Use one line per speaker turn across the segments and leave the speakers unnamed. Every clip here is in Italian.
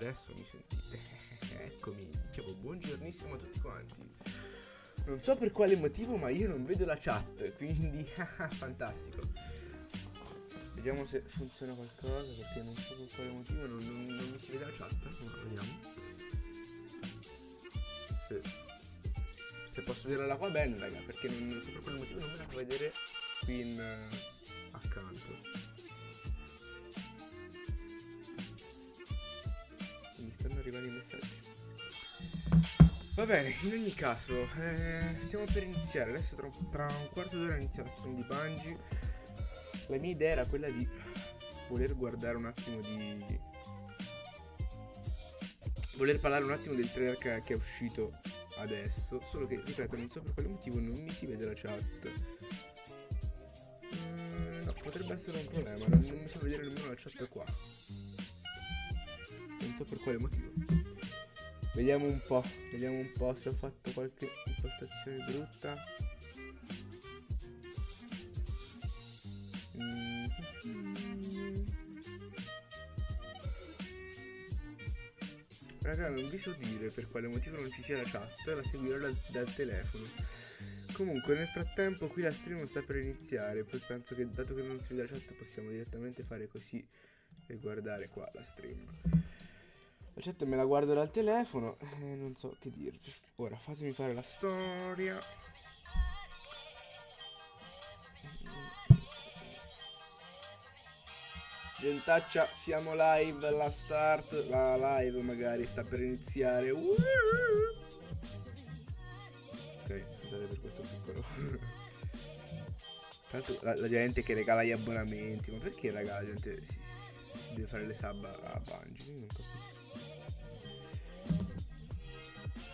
adesso mi sentite. Eccomi, dicevo buongiornissimo a tutti quanti. Non so per quale motivo, ma io non vedo la chat, quindi fantastico. Vediamo se funziona qualcosa, perché non so per quale motivo non mi si vede la chat. Ma vediamo. Se posso vederla qua bene, raga, perché non so per quale motivo non me la può vedere qui in accanto. Mi stanno arrivando i messaggi. Va bene, in ogni caso, stiamo per iniziare. Adesso tra un quarto d'ora inizia la stream di Bungie. La mia idea era quella di voler guardare un attimo voler parlare un attimo del trailer che è uscito adesso. Solo che, ripeto, non so per quale motivo non mi si vede la chat. No, potrebbe essere un problema. Non mi fa vedere nemmeno la chat qua. Non so per quale motivo. Vediamo un po' se ho fatto qualche impostazione brutta. Raga, non vi so dire per quale motivo non ci sia la chat, la seguirò dal telefono. Comunque nel frattempo qui la stream sta per iniziare, poi penso che dato che non si vede la chat possiamo direttamente fare così e guardare qua la stream. La chat me la guardo dal telefono e non so che dirvi. Ora fatemi fare la storia. Gentaccia, siamo live, la live magari sta per iniziare. Ok, scusate per questo piccolo. Tanto la gente che regala gli abbonamenti, ma perché raga la gente si deve fare le sub a Bungie? Non capisco.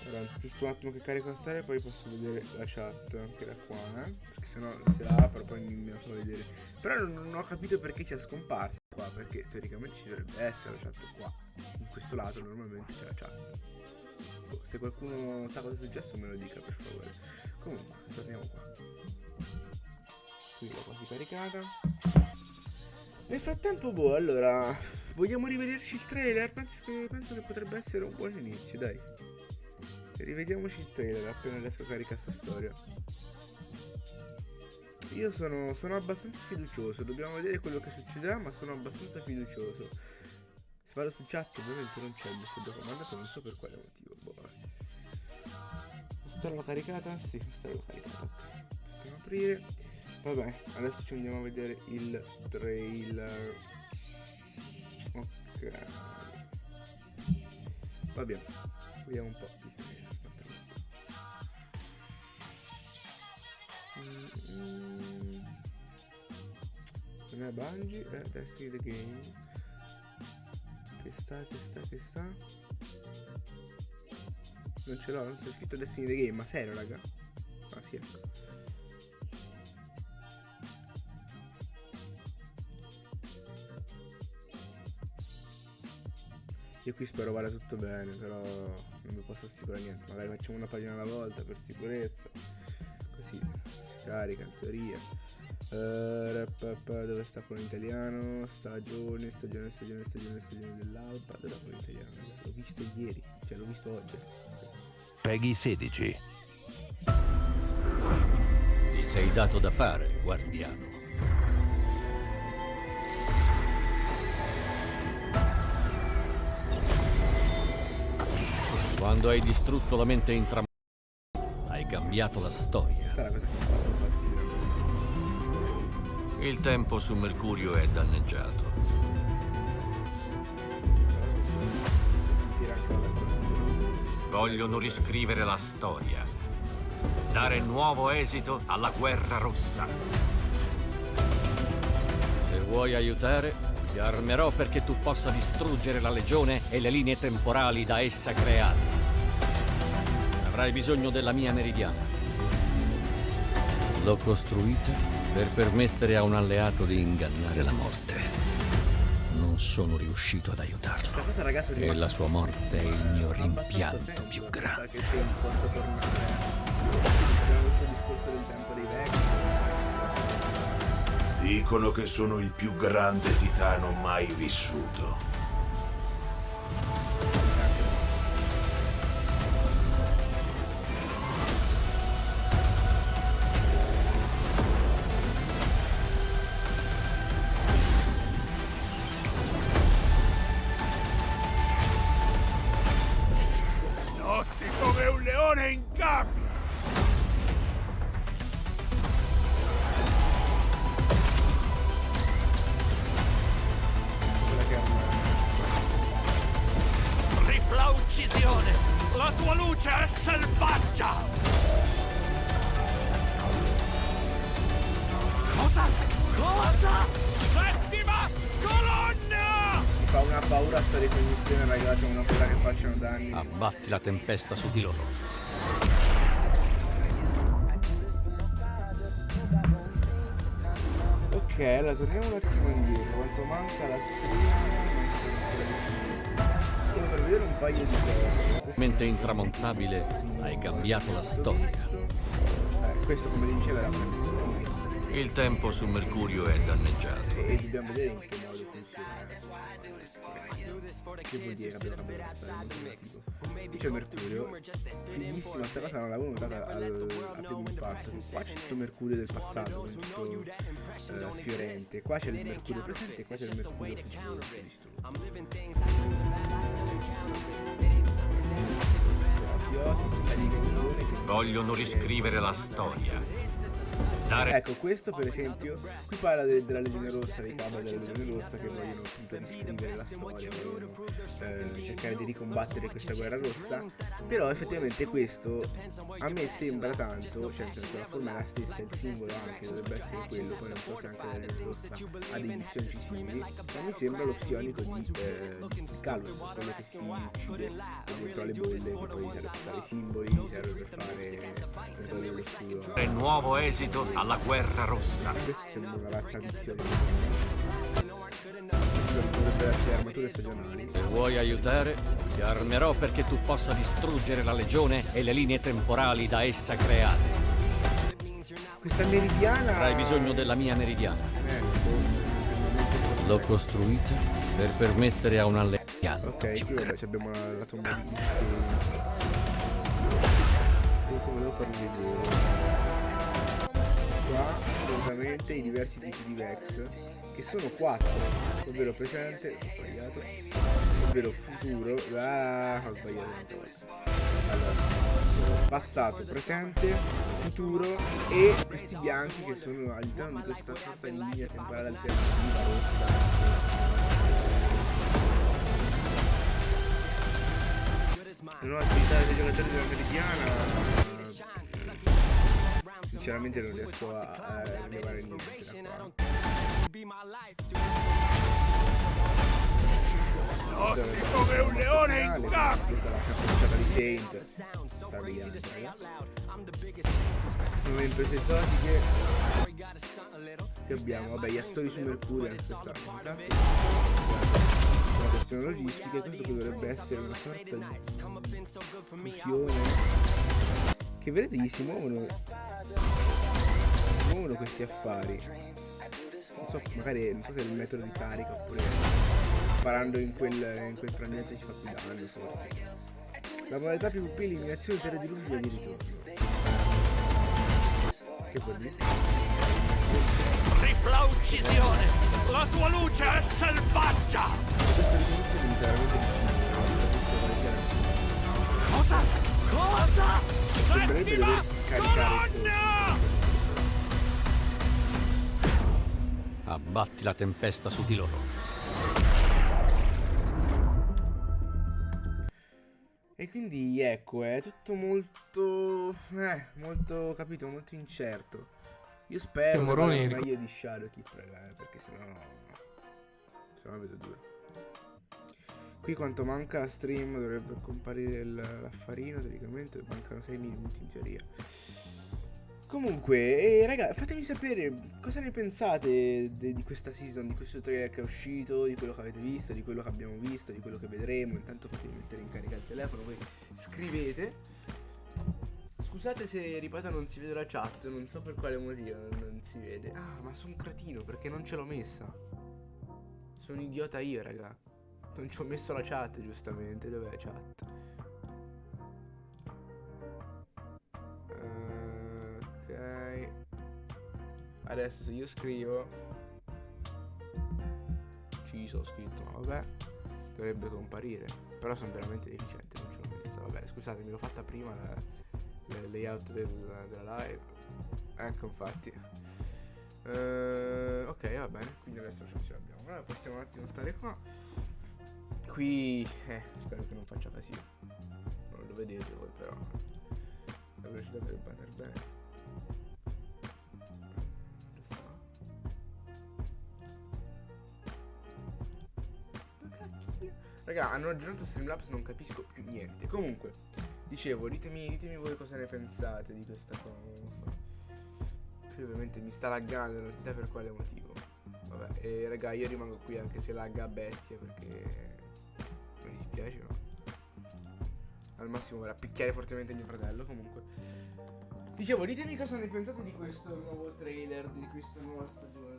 Allora, giusto un attimo che carico la storia e poi posso vedere la chat anche da qua, perché sennò se la apro poi me la fa vedere. Però non ho capito perché sia scomparsa qua, perché teoricamente ci dovrebbe essere la chat qua. In questo lato normalmente c'è la chat. Se qualcuno sa cosa è successo me lo dica per favore. Comunque, torniamo qua. Qui l'ho quasi caricata. Nel frattempo, allora, vogliamo rivederci il trailer? Penso che potrebbe essere un buon inizio, dai. Rivediamoci il trailer appena riesco a caricare sta storia. Io sono abbastanza fiducioso. Dobbiamo vedere quello che succederà, ma sono abbastanza fiducioso. Se vado su chat ovviamente non c'è il messaggio comandato, non so per quale motivo. Questa l'ho caricata? Sì, questa l'ho caricata. Possiamo aprire. Vabbè, adesso ci andiamo a vedere il trailer. Ok. Va bene, vediamo un po' il trailer. Non è Bungie, è Destiny the Game. Che sta? Non ce l'ho, non c'è scritto Destiny the Game, ma serio raga? Ah sì, ecco. Io qui spero vada tutto bene, però non vi posso assicurare niente. Magari facciamo una pagina alla volta per sicurezza. Così si carica in teoria. Dove sta quello in italiano? Stagione dell'Alba. Dove sta quello in italiano? L'ho visto ieri, cioè l'ho visto oggi.
Peggy 16.
Ti sei dato da fare, guardiano. Quando hai distrutto la mente intramontabile, hai cambiato la storia.
Questa è la cosa che mi fa impazzire.
Il tempo su Mercurio è danneggiato. Vogliono riscrivere la storia, dare nuovo esito alla guerra rossa. Se vuoi aiutare, ti armerò perché tu possa distruggere la legione e le linee temporali da essa create. Avrai bisogno della mia meridiana. L'ho costruita per permettere a un alleato di ingannare la morte. Non sono riuscito ad aiutarlo. E la sua morte è il mio rimpianto più grande.
Dicono che sono il più grande titano mai vissuto. Notti come un leone in gabbia!
Tripla uccisione! La tua luce è selvaggia! Cosa? Cosa? Settima colonna!
Mi fa una paura sta ricognizione, ragazzi, ho una paura che facciano danni.
Abbatti la tempesta su di loro.
Ok, allora torniamo un attimo indietro. Quanto manca la strada? Solo per vedere un paio di cose.
Mente intramontabile, hai cambiato la storia.
Questo, come diceva, era una
Il tempo su Mercurio è danneggiato.
e dobbiamo vedere in che modo funziona. Che vuol dire che abbiamo cambiato la storia motivo. Dice Mercurio, fighissima sta cosa, non l'avevo notata al primo impatto. Qua c'è tutto Mercurio del passato, con tutto fiorente. Qua c'è il Mercurio presente e qua c'è il Mercurio futuro distrutto. Questa dimensione che
Vogliono riscrivere la storia.
ecco, questo per esempio, qui parla della Legione Rossa, dei capi della Legione Rossa che vogliono appunto riscrivere la storia, vogliono cercare di ricombattere questa guerra rossa, però effettivamente questo a me sembra tanto, cioè la forma è la stessa, il simbolo anche dovrebbe essere quello, poi non so se anche la Legione Rossa ha degli psionici simili, ma mi sembra lo psionico di Calus, quello che si uccide dentro alle bolle, che poi serve per fare i simboli, serve per togliere lo scudo.
E nuovo esito alla guerra rossa.
Questi sembrano una razza di psionici. Dovrebbero essere armature stagionali.
Se vuoi aiutare, ti armerò perché tu possa distruggere la legione e le linee temporali da essa create.
Questa meridiana...
Avrai bisogno della mia meridiana. L'ho costruita per permettere a un alleato.
Ok, qui vabbè abbiamo la tomba di come devo farvi vedere. Qua assolutamente i diversi tipi di Vex, che sono 4, ovvero presente, ho sbagliato, ovvero futuro, ho sbagliato un'altra volta. Allora, passato, presente, futuro e questi bianchi che sono all'interno di questa sorta di linea temporale alternativa rotta. La nuova attività dei giocatori della Meridiana, sinceramente non riesco a rilevare niente da qua.
Notti come un leone in gabbia!
Questa è la capacità di Saint. Sta brillante, raga. Sono le imprese esotiche che abbiamo. Vabbè, gli astori su Mercurio, questa puntata. Una questione logistica, questo che dovrebbe essere una sorta di fusione. Che vedete gli si muovono questi affari. Non so, magari non so se è il metodo di carica oppure sparando in quel frangente ci fa più danno forse. La modalità più pupilli, eliminazione terra di luce e di ritorno. Che vuol dire?
Tripla uccisione! La tua luce è selvaggia!
Questa risoluzione mi veramente
Cosa? Cosa?
sembrerebbe dover caricare il
Abbatti la tempesta su di loro.
E quindi ecco, è tutto molto capito, molto incerto. Io spero che vada meglio di Shadowkeep, perché sennò vedo duro. Qui quanto manca la stream dovrebbe comparire l'affarino, teoricamente mancano 6 minuti in teoria. Comunque, raga, fatemi sapere cosa ne pensate di questa season, di questo trailer che è uscito, di quello che avete visto, di quello che abbiamo visto, di quello che vedremo. Intanto fatemi mettere in carica il telefono, poi scrivete. Scusate se, ripeto, non si vede la chat, non so per quale motivo non si vede. Ah, ma sono un cretino perché non ce l'ho messa. Sono idiota io, raga. Non ci ho messo la chat, giustamente. Dov'è la chat? Ok. Adesso se io scrivo, ci sono scritto, ma vabbè, dovrebbe comparire. Però sono veramente deficiente, non ce l'ho messa. Vabbè, scusate, l'ho fatta prima il layout della live. Ecco, infatti. Ok, va bene. Quindi adesso ce l'abbiamo. Allora possiamo un attimo stare qua. Qui spero che non faccia casino. Non lo vedete voi, però la velocità dovrebbe andare bene. Raga, hanno aggiornato Streamlabs, non capisco più niente. Comunque, dicevo, ditemi voi cosa ne pensate di questa cosa. Qui ovviamente mi sta laggando, non si sa per quale motivo. Vabbè, e raga, io rimango qui anche se lagga a bestia, perché mi dispiace, ma al massimo verrà a picchiare fortemente mio fratello. Comunque, dicevo, ditemi cosa ne pensate di questo nuovo trailer, di questa nuova stagione.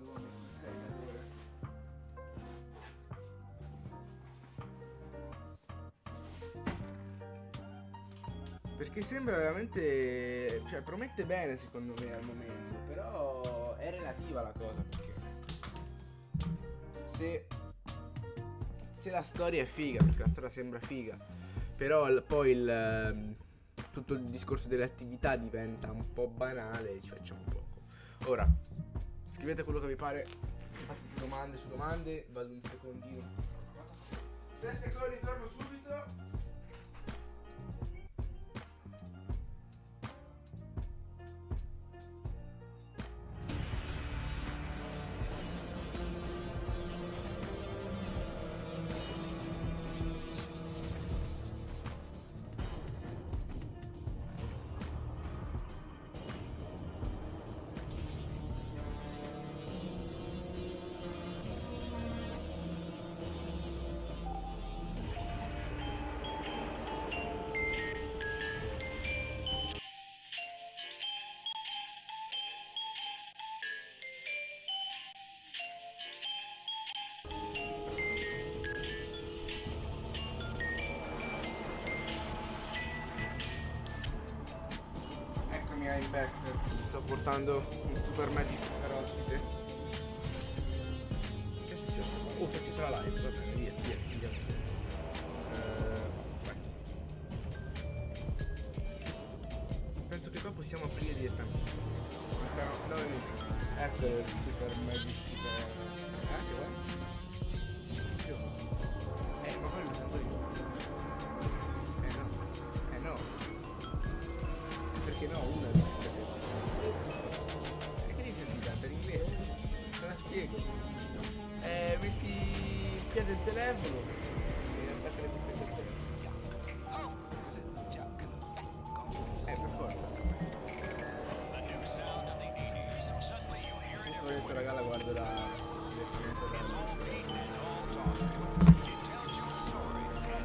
Perché sembra veramente, cioè promette bene secondo me al momento, però è relativa la cosa, perché se la storia è figa, perché la storia sembra figa, però poi tutto il discorso delle attività diventa un po' banale e ci facciamo poco. Ora, scrivete quello che vi pare, fate domande su domande, vado un secondino. 3 secondi, torno subito. I'm back. Mi sto portando un super magic per ospite. Che è successo qua? Si è accesa la live, va bene, via, andiamo su. Penso che qua possiamo aprire direttamente. Mancano 9 minuti. Ecco il super magic per... che vuoi? Ma poi lo sento io. No. Perché no, una di che devi sentire per inglese? Te la spiego. Metti in piede il telefono e attacca le cuffie del telefono. Per forza. Tutto ho detto raga, la guardo da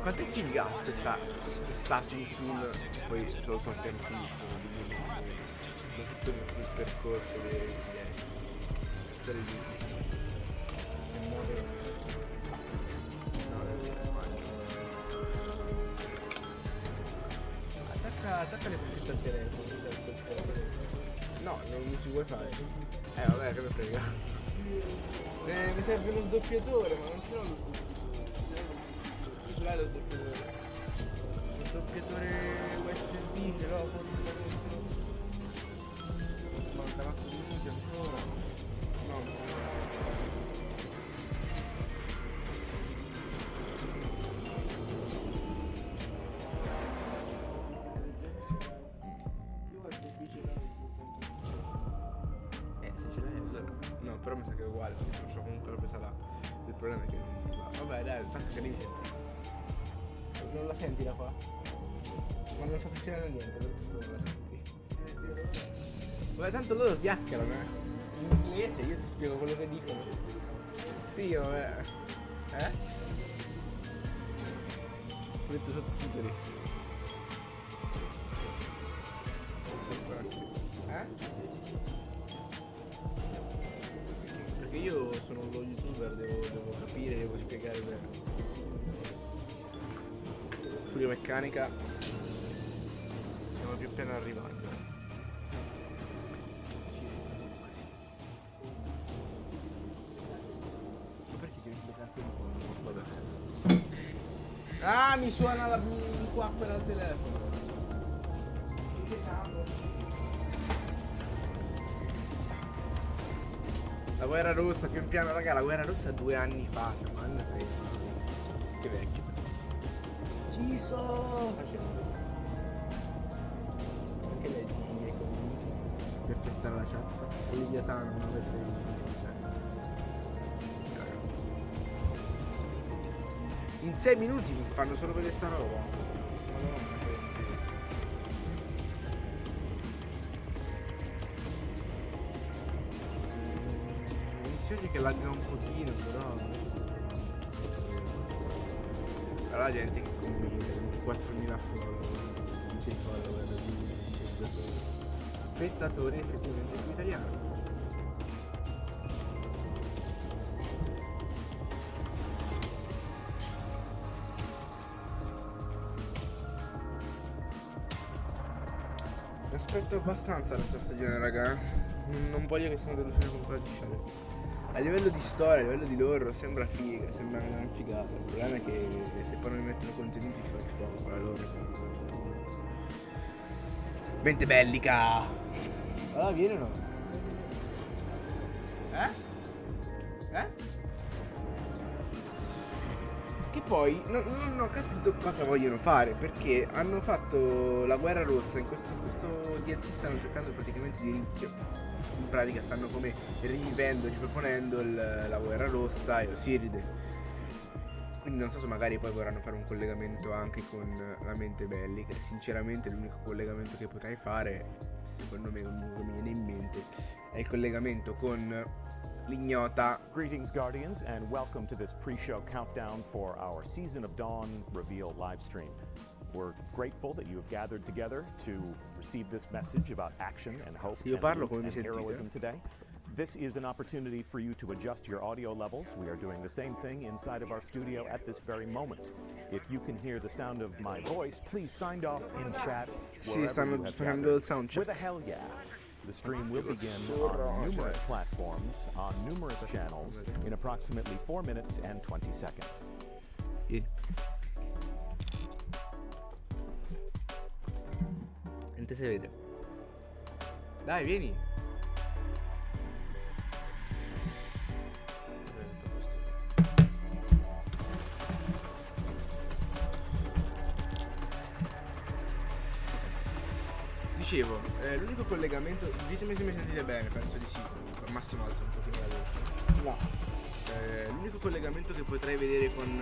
quanto è figa questo starting soon, poi solo so che tempiscono, quindi tutto il percorso di essere storia di che muove attacca le cuffiette al telefono. No, non si vuoi fare. Vabbè, che mi frega. Mi serve uno sdoppiatore, ma non ce l'ho lo sdoppiatore. Ce l'hai lo sdoppiatore? Lo sdoppiatore USB ce l'ho forse. Manca 8 minuti ancora. No. Se ce l'hai allora. No, però mi sa che è uguale, perché non so, comunque l'ho presa là. Il problema è che non... Vabbè dai, tanto che devi sentire. Non la senti da qua? Ma non sta succedendo niente, per questo non la senti. Vabbè, tanto loro chiacchierano, in inglese, io ti spiego quello che dicono. Sì, vabbè. Ho detto sottotitoli. Perché io sono lo youtuber, devo capire, devo spiegare bene. studio meccanica. Stiamo più piano arrivando. Ma perché ti ho toccato un po'? Vabbè. Ah, mi suona la qua quella al telefono. La guerra rossa, pian piano, raga, la guerra rossa 2 anni fa, siamo anni 3. Che vecchio. Ci so! Anche lei i miei commenti per testare la chat. Leviatano 91317. In 6 minuti mi fanno solo vedere sta roba. Madonna, che bellezza. Iniziati che lagga un pochino, però non è che sto provando. Però la gente che commenta, 24.000 follower, 16 follower, spettatori effettivamente più italiani. Mi aspetto abbastanza questa stagione, raga. Non voglio che sia una delusione con quella di Shadow. A livello di storia, a livello di loro, sembra figa, sembra una gran figata. Il problema è che se poi non mi mettono contenuti fa poco, la loro è tutto quanto. Mente bellica! Allora vieni o no? Che poi non ho capito cosa vogliono fare, perché hanno fatto la guerra rossa in questo DLC, stanno cercando praticamente di, cioè, in pratica stanno come rivivendo, riproponendo la guerra rossa e Osiride. Quindi non so se magari poi vorranno fare un collegamento anche con la mente bellica. Sinceramente l'unico collegamento che potrei fare, secondo me comunque mi viene in mente, è il collegamento con l'ignota.
Greetings, Guardians, and welcome to this pre-show countdown for our Season of Dawn reveal live stream. We're grateful that you have gathered together to receive this message about action and hope and heroism today. This is an opportunity for you to adjust your audio levels. We are doing the same thing inside of our studio at this very moment. If you can hear the sound of my voice, please sign off in chat wherever you have gathered. With a hell yeah. The stream will begin on numerous platforms, on numerous channels, in approximately 4 minutes and 20 seconds.
Niente si vede. Dai, vieni. Dicevo, l'unico collegamento, ditemi se mi sentite bene, penso di sì, al massimo alzo un pochino la voce. No. L'unico collegamento che potrei vedere con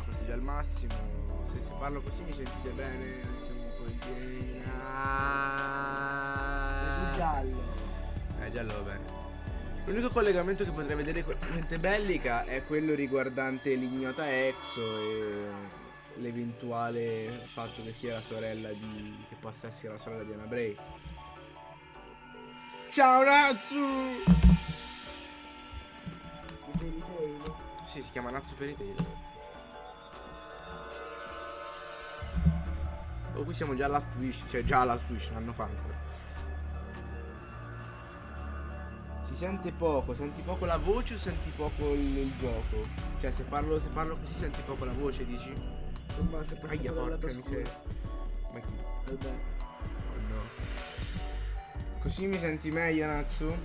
questo già al massimo, se parlo così mi sentite bene, alziamo un po' il gain. Giallo. Giallo va bene. L'unico collegamento che potrei vedere con la mente bellica è quello riguardante l'ignota Exo e l'eventuale fatto che sia la sorella di, che possa essere la sorella di Anna Bray. Ciao Natsu! Sì, si chiama Natsu Fairy Tail. Oh, qui siamo già alla Last Wish, cioè già alla Last Wish, un anno fa ancora. Si sente poco, senti poco la voce o senti poco il gioco? Cioè se parlo così senti poco la voce, dici? Ma se passato dalla tua scuola. Ma chi? Vabbè. Oh no. Così mi senti meglio, Natsu?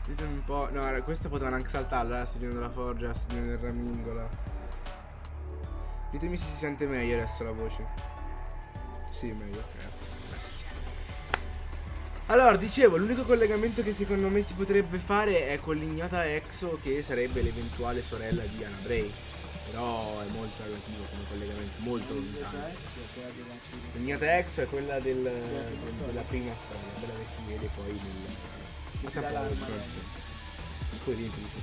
Ditemi un po'. No, questa potevano anche saltarla, la stagione della forgia, la stagione del ramingola. Ditemi se si sente meglio adesso la voce. Sì, meglio, ok. Allora, dicevo, l'unico collegamento che secondo me si potrebbe fare è con l'ignota Exo, che sarebbe l'eventuale sorella di Anna Bray. Però è molto relativo come collegamento, molto lontano. L'ignota Exo è quella della prima storia, quella che si vede poi nel... Poi riempito.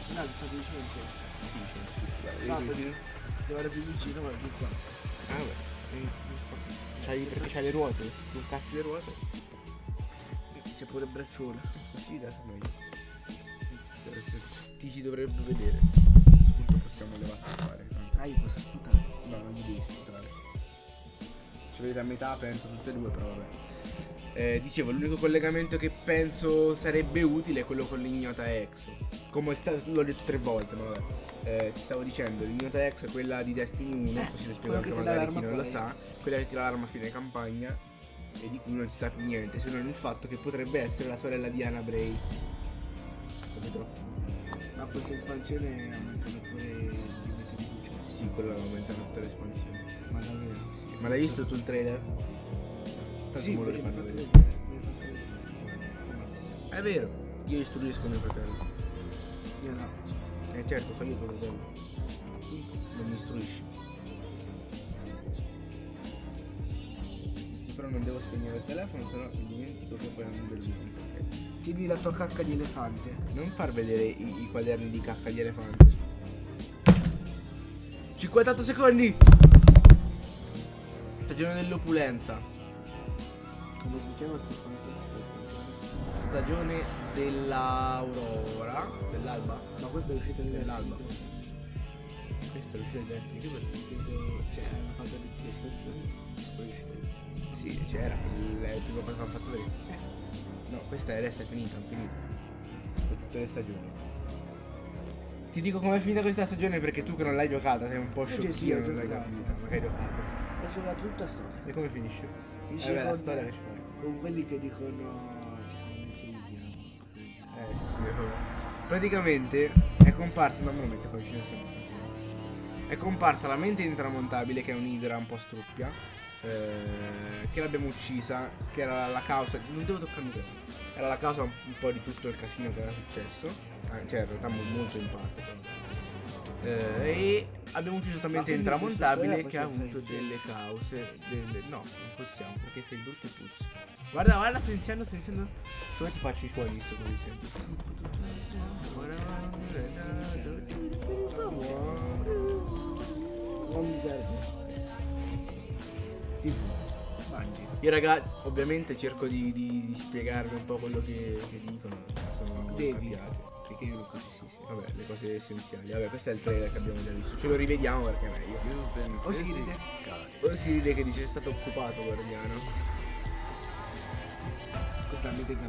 No, sto vicino c'è. Se vado più vicino, vado più qua.
Ah, beh. Perché c'hai le ruote? Non cassi le ruote?
C'è pure il braccione.
Così adesso meglio. Ti ci dovrebbe vedere. A questo punto possiamo levarci a fare.
Ah, io posso sputare.
No, non gli devi sputare. Ci vedete a metà, penso, tutte e due, però vabbè. Dicevo, l'unico collegamento che penso sarebbe utile è quello con l'ignota EXO. Come l'ho detto 3 volte, ma vabbè. Ti stavo dicendo, l'ignota EXO è quella di Destiny 1, così lo spiego anche magari chi non lo sa. Quella che tira l'arma a fine campagna e di cui non si sa più niente, se non il fatto che potrebbe essere la sorella di Ana Bray. Capito?
Ma questa espansione aumentano pure il limite di luce.
Sì, quello aumenta tutte le espansioni.
Ma davvero?
Sì. Ma l'hai visto tu il trailer?
Sì,
me lo
perché mi
fanno
ha fatto
vedere.
vedere.
È vero, io istruisco mio fratello.
Io no.
Certo, sono io tuo fratello. Non mi istruisci. Sì, però non devo spegnere il telefono, sennò mi dimentico che poi non vedo niente.
Tieni la tua cacca di elefante.
Non far vedere i quaderni di cacca di elefante. 58 secondi! Stagione dell'opulenza.
Come si chiama questa
Stagione dell'aurora. Dell'alba.
Ma questa è uscita
Dell'alba. Questa è l'uscita di Destiny. Che per
Cioè, hanno fatto le stazioni. Poi è uscita di Destiny.
sì, c'era il primo cosa che hanno fatto vedere. No, questa adesso è finita, hanno finito. Per tutte le stagioni. Ti dico com'è finita questa stagione perché tu che non l'hai giocata sei un po'
Sì,
sciocchino,
ho
non l'hai
giocato.
capita. Magari ho fatto.
Ho giocato tutta storia.
E come finisce?
Finisce
Vabbè, la
con-
storia che ci fai.
Con quelli che dicono tipo menziano.
Sì, praticamente è comparsa, non me lo metto qua vicino senza. È comparsa la mente intramontabile che è un'idra un po' struppia. Che l'abbiamo uccisa, che era la causa. Non devo toccare il microfono. Era la causa un po' di tutto il casino che era successo. Cioè in realtà molto in parte però. E abbiamo ucciso questa mente
quindi
intramontabile
questa
che ha
storia
avuto
possiamo
delle cause. No, non possiamo perché sei brutto e puzzi. Guarda, sto iniziando. Secondo me ti faccio i suoni visto come li senti.
Non mi serve. Tipo, mangi.
Io raga, ovviamente cerco di spiegarvi un po' quello che dicono. Sono
Devi.
cambiate. Perché io lo capisco, sì. Vabbè, le cose essenziali. Vabbè, questo è il trailer che abbiamo già visto. Ce lo rivediamo perché è meglio. Osiride che dice è stato occupato, guardiano.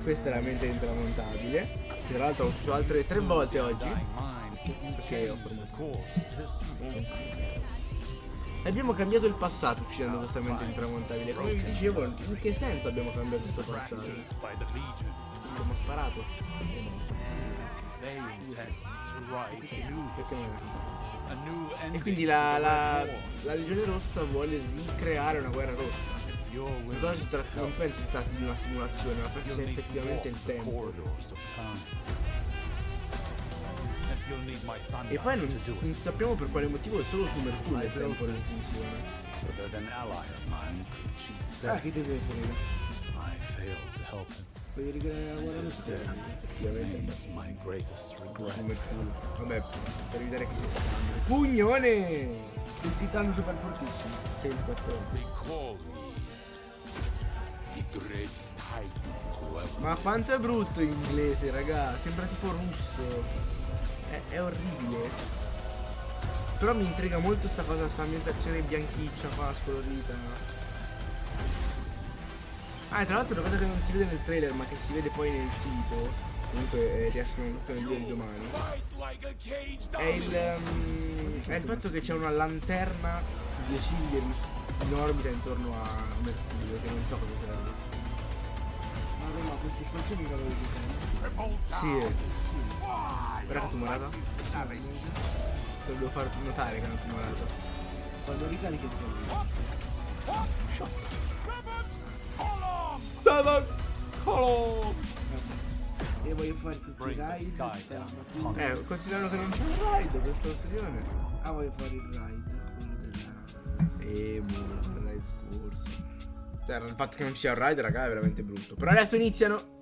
Questa è la mente intramontabile. Che tra l'altro ho ucciso altre 3 volte oggi. Perché ho formato. Abbiamo cambiato il passato uccidendo questa mente intramontabile. Come vi dicevo, in che senso abbiamo cambiato questo passato? Abbiamo sparato. Perché non? E quindi la Legione Rossa vuole ricreare una guerra rossa. Non so se non penso si tratti di una simulazione, ma penso sia effettivamente il tempo. E poi non sappiamo per quale motivo è solo su Mercurio il tempo non funziona.
Ah, che deve frega. Puoi ricreare la guerra rossa.
Effettivamente su Mercurio. Vabbè, per evitare che si scambi. Pugnone!
Il titano super fortissimo.
SAINT-14. Ma quanto è brutto in inglese, raga. Sembra tipo russo. È orribile. Però mi intriga molto sta cosa, sta ambientazione bianchiccia qua, scolorita. Ah, e tra l'altro una cosa che non si vede nel trailer ma che si vede poi nel sito, comunque riescono tutto nel video di domani, è il fatto che c'è una lanterna di Osiris in orbita intorno a Mercurio, che non so cosa serve.
Ma questi spazioni che avevi detto?
Sì. Però è tumorata? Te lo devo far notare che è una tumorata.
Quando ricarichi il tempo.
Seven Color!
E voglio fare tutti i raid.
Considerando che non c'è un raid questa stagione.
Ah, voglio fare il raid, quello della...
Il raid scorso. Cioè, il fatto che non ci sia un raid, raga, è veramente brutto. Però adesso iniziano.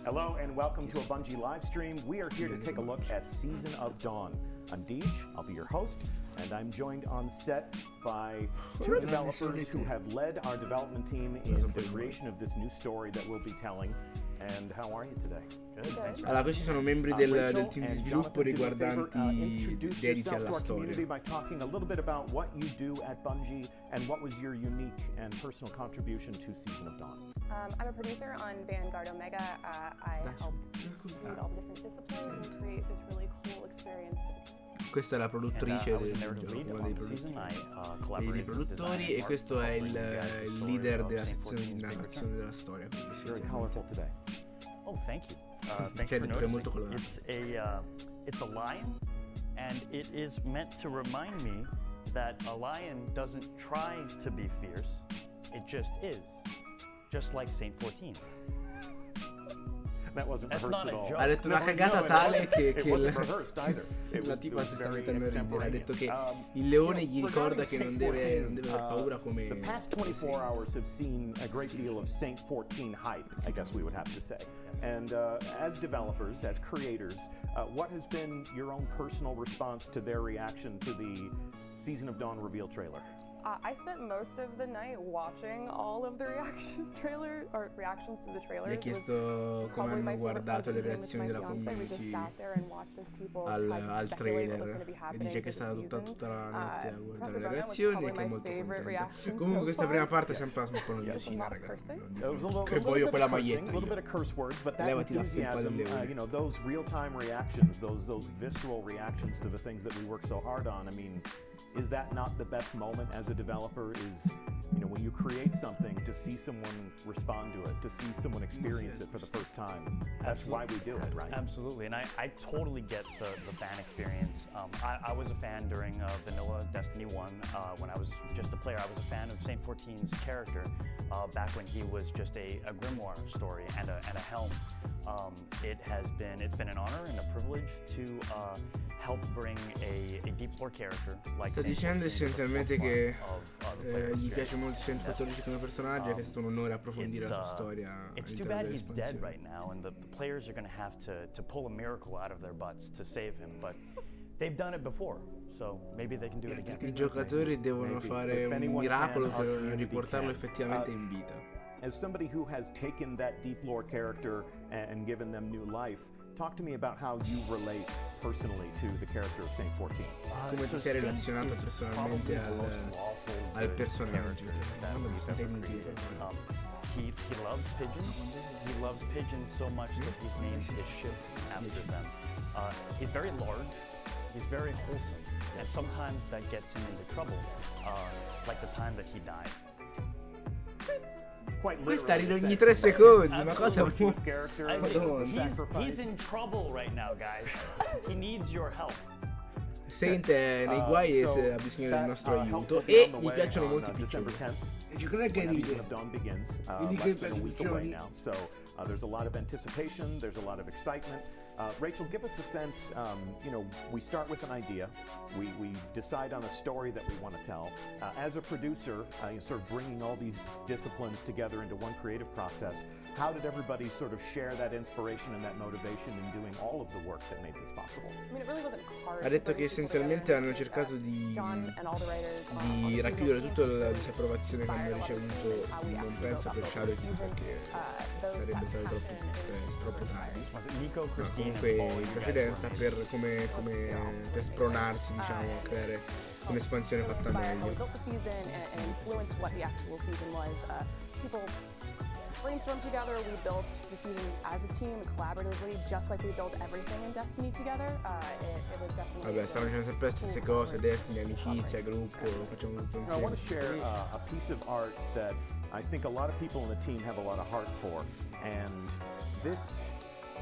Hello and welcome to a Bungie live stream. We are here to take a look at Season of Dawn. I'm Deej, I'll be your host, and I'm joined on set by 2 developers who have led our development team in the creation of this new story that we'll be telling. and how are you today?
Good.
Allora, questi sono membri del team di sviluppo riguardanti
introduce
dediti
yourself
alla
to our community
storia.
by talking a little bit about what you do at Bungie and what was your unique and personal contribution to Season of Dawn.
I'm a producer on Vanguard Omega. I helped lead all the different disciplines and create this really cool experience for the team.
Questa è la produttrice del gioco, una dei produttori, e questo è il leader della sezione di narrazione della storia. Quindi
Very colorful today.
Oh, thank you. Thanks
Cioè,
for
è molto
noticing.
colorato.
It's a lion, and it is meant to remind me that a lion doesn't try to be fierce; it just is, just like Saint-14.
That wasn't
That's
rehearsed
not
at
a
all.
joke.
Ha detto una cagata
it
tale
wasn't.
che
It wasn't rehearsed either. It
la
was-
tipa
it
si
was
sta
very
mettendo a ridere. Ha detto che il leone gli ricorda che non deve aver paura come...
The past 24 hours have seen a great deal of Saint-14 hype, I guess we would have to say. And as developers, as creators, what has been your own personal response to their reaction to the Season of Dawn reveal trailer?
I spent most of the night watching all of the reactions to the trailer.
Gli ha chiesto come hanno guardato le reazioni della
We just
community
sat there and watched as people tried to
al
speculate what was going
trailer,
to be
e
happening
dice che è
this
stata
season.
tutta la notte a guardare
Professor
le
Brown was
reazioni e
probably
che è
my
molto
favorite
contento.
reaction
Comunque
so
questa
far.
prima parte è sempre la smoccolonia
Yes.
vicina,
A lot of
ragazzi.
cursing.
It was
Che voglio quella maglietta
a little bit
io.
of curse words, but that
Levati la felpa
enthusiasm,
del leone.
you know, those real-time reactions, those visceral reactions to the things that we work so hard on. I mean, is that not the best moment as a developer? Is, you know, when you create something, to see someone respond to it, to see someone experience it for the first time. That's why we do it, right?
Absolutely, and I totally get the fan experience. I was a fan during vanilla Destiny 1. When I was just a player, I was a fan of Saint-14's character back when he was just a grimoire story and a helm. It's been an honor and a privilege to help bring a deep lore character like
Sta dicendo essenzialmente che gli piace molto SAINT-14 come personaggio e che è stato un onore approfondire la sua storia
It's too
all'interno
bad he's dead
dell'espansione.
right now, and the players are going to have to pull a miracle out of their butts to save him, but they've done it before, so maybe they can do it again.
I giocatori devono fare un miracolo per riportarlo
can.
effettivamente in vita.
As somebody who has taken that deep lore character and given them new life, talk to me about how you relate personally to the character of Saint-14.
Come ti sei relazionato personalmente al personaggio?
He loves pigeons. He loves pigeons so much that he's named his ship after them. He's very large. He's very wholesome, and sometimes that gets him into trouble, like the time that he died.
Questa ride ogni 3 secondi, ma cosa vuoi?
He's in trouble right now, guys. He needs your help.
Saint è nei guai e ha bisogno del nostro aiuto, e gli piacciono molto i piccioni.
Ci credo che
Season of Dawn begins
Quindi
less
che
than a week
piccioni?
away now. So there's a lot of anticipation, there's a lot of excitement. Rachel, give us a sense, you know, we start with an idea, we decide on a story that we want to tell. As a producer, sort of bringing all these disciplines together into one creative process, how did everybody sort of share that inspiration and that motivation in doing all of the work that made this possible?
I mean, it really wasn't hard
Ha detto
to
che
bring people
essenzialmente
together.
hanno cercato di
John and all the writers on the
racchiudere
team
tutta la disapprovazione che hanno
inspired a lot of the
ricevuto,
team and how we
non
actually
penso
built
per
up
Shadow
those
perché
those
sarebbe
that
stato
passion and
troppo tardi.
Nico,
Ma
Christine,
comunque
and Paul,
in
you guys
precedenza
were
per spronarsi, diciamo, a creare un'espansione fatta
When
meglio.
we built the season and influenced what the actual season was, people brainstormed together. We built the season as a team, collaboratively, just like we built everything in Destiny together. It was definitely.
Vabbè, stanno facendo sempre le stesse cose, Destiny, amicizia, gruppo, facciamo tutto
I want
insieme.
to share a piece of art that I think a lot of people on the team have a lot of heart for, and this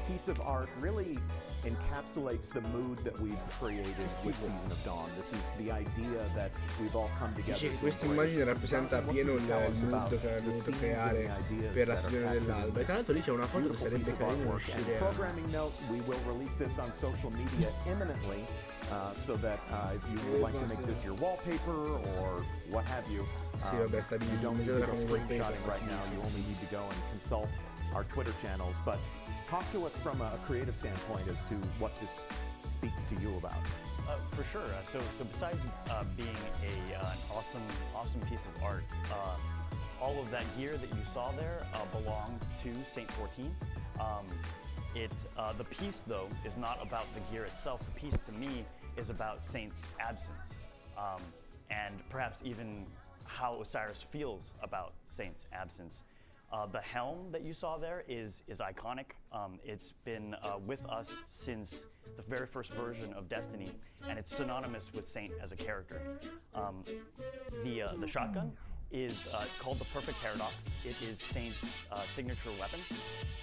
piece of art really encapsulates the mood that we've created with Season of Dawn. This is the idea that we've all come together.
Dice che questa immagine rappresenta appieno il mood che è venuto a creare per la stagione dell'alba. E tra l'altro lì c'è una foto che sarebbe carino riuscire a...
Programming note, we will release this on social media imminently, so that if you would like to make this your wallpaper or what have you,
Sì, vabbè, sta
you don't need to
dicendo
go
come
screenshotting right now. You only need to go and consult our Twitter channels. But talk to us from a creative standpoint as to what this speaks to you about.
For sure. So besides being an awesome piece of art, all of that gear that you saw there belonged to Saint-14. The piece, though, is not about the gear itself. The piece, to me, is about Saint's absence, and perhaps even how Osiris feels about Saint's absence. The helm that you saw there is iconic. It's been with us since the very first version of Destiny, and it's synonymous with Saint as a character. The shotgun is it's called the Perfect Paradox. It is Saint's signature weapon.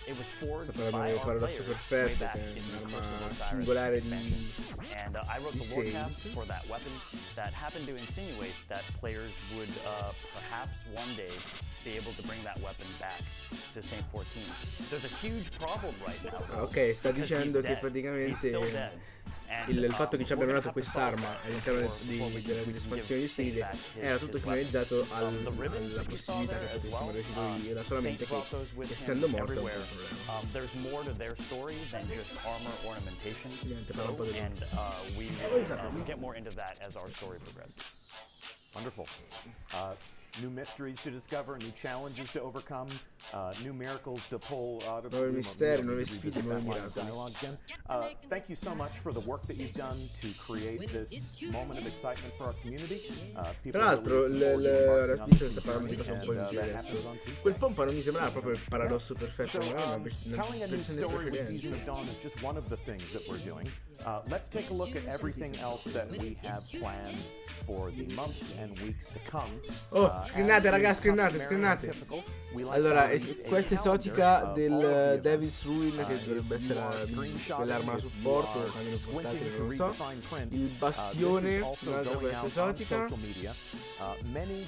It was forged by our players way back in the Osiris expansion. And I wrote the lore tabs for that weapon that happened to insinuate that players would perhaps one day be able to bring that weapon back to SAINT-14. There's a huge problem right now.
Ok, sta dicendo che praticamente il fatto che ci abbiano dato quest'arma all'interno delle espansioni di stile era tutto finalizzato alla possibilità che potessimo restituirla, era solamente che essendo morto è un po' il problema.
There's more to their story than just armor ornamentation, and we will get more into that as our story progresses.
Wonderful. New mysteries to discover, new challenges to overcome, new miracles to pull out of
nuovi misteri, nuove sfide, nuovi miracoli.
Thank you so much for the work that you've done to create this moment of excitement for our community.
Tra l'altro, ora Stitch sta parlando di cose un po' inutili adesso. Quel pompa non mi sembrava proprio il paradosso perfetto, ma era una
telling a new
versione
story with Season
precedente.
of Dawn is just one of the things that we're doing. Let's take a look at everything else that we have planned for the months and weeks to come.
Oh, screenate ragazzi, screenate. Allora, questa è esotica del Devil's Ruin, che dovrebbe essere quell'arma da supporto, almeno portatile, non so. Il bastione, un'altra questa esotica.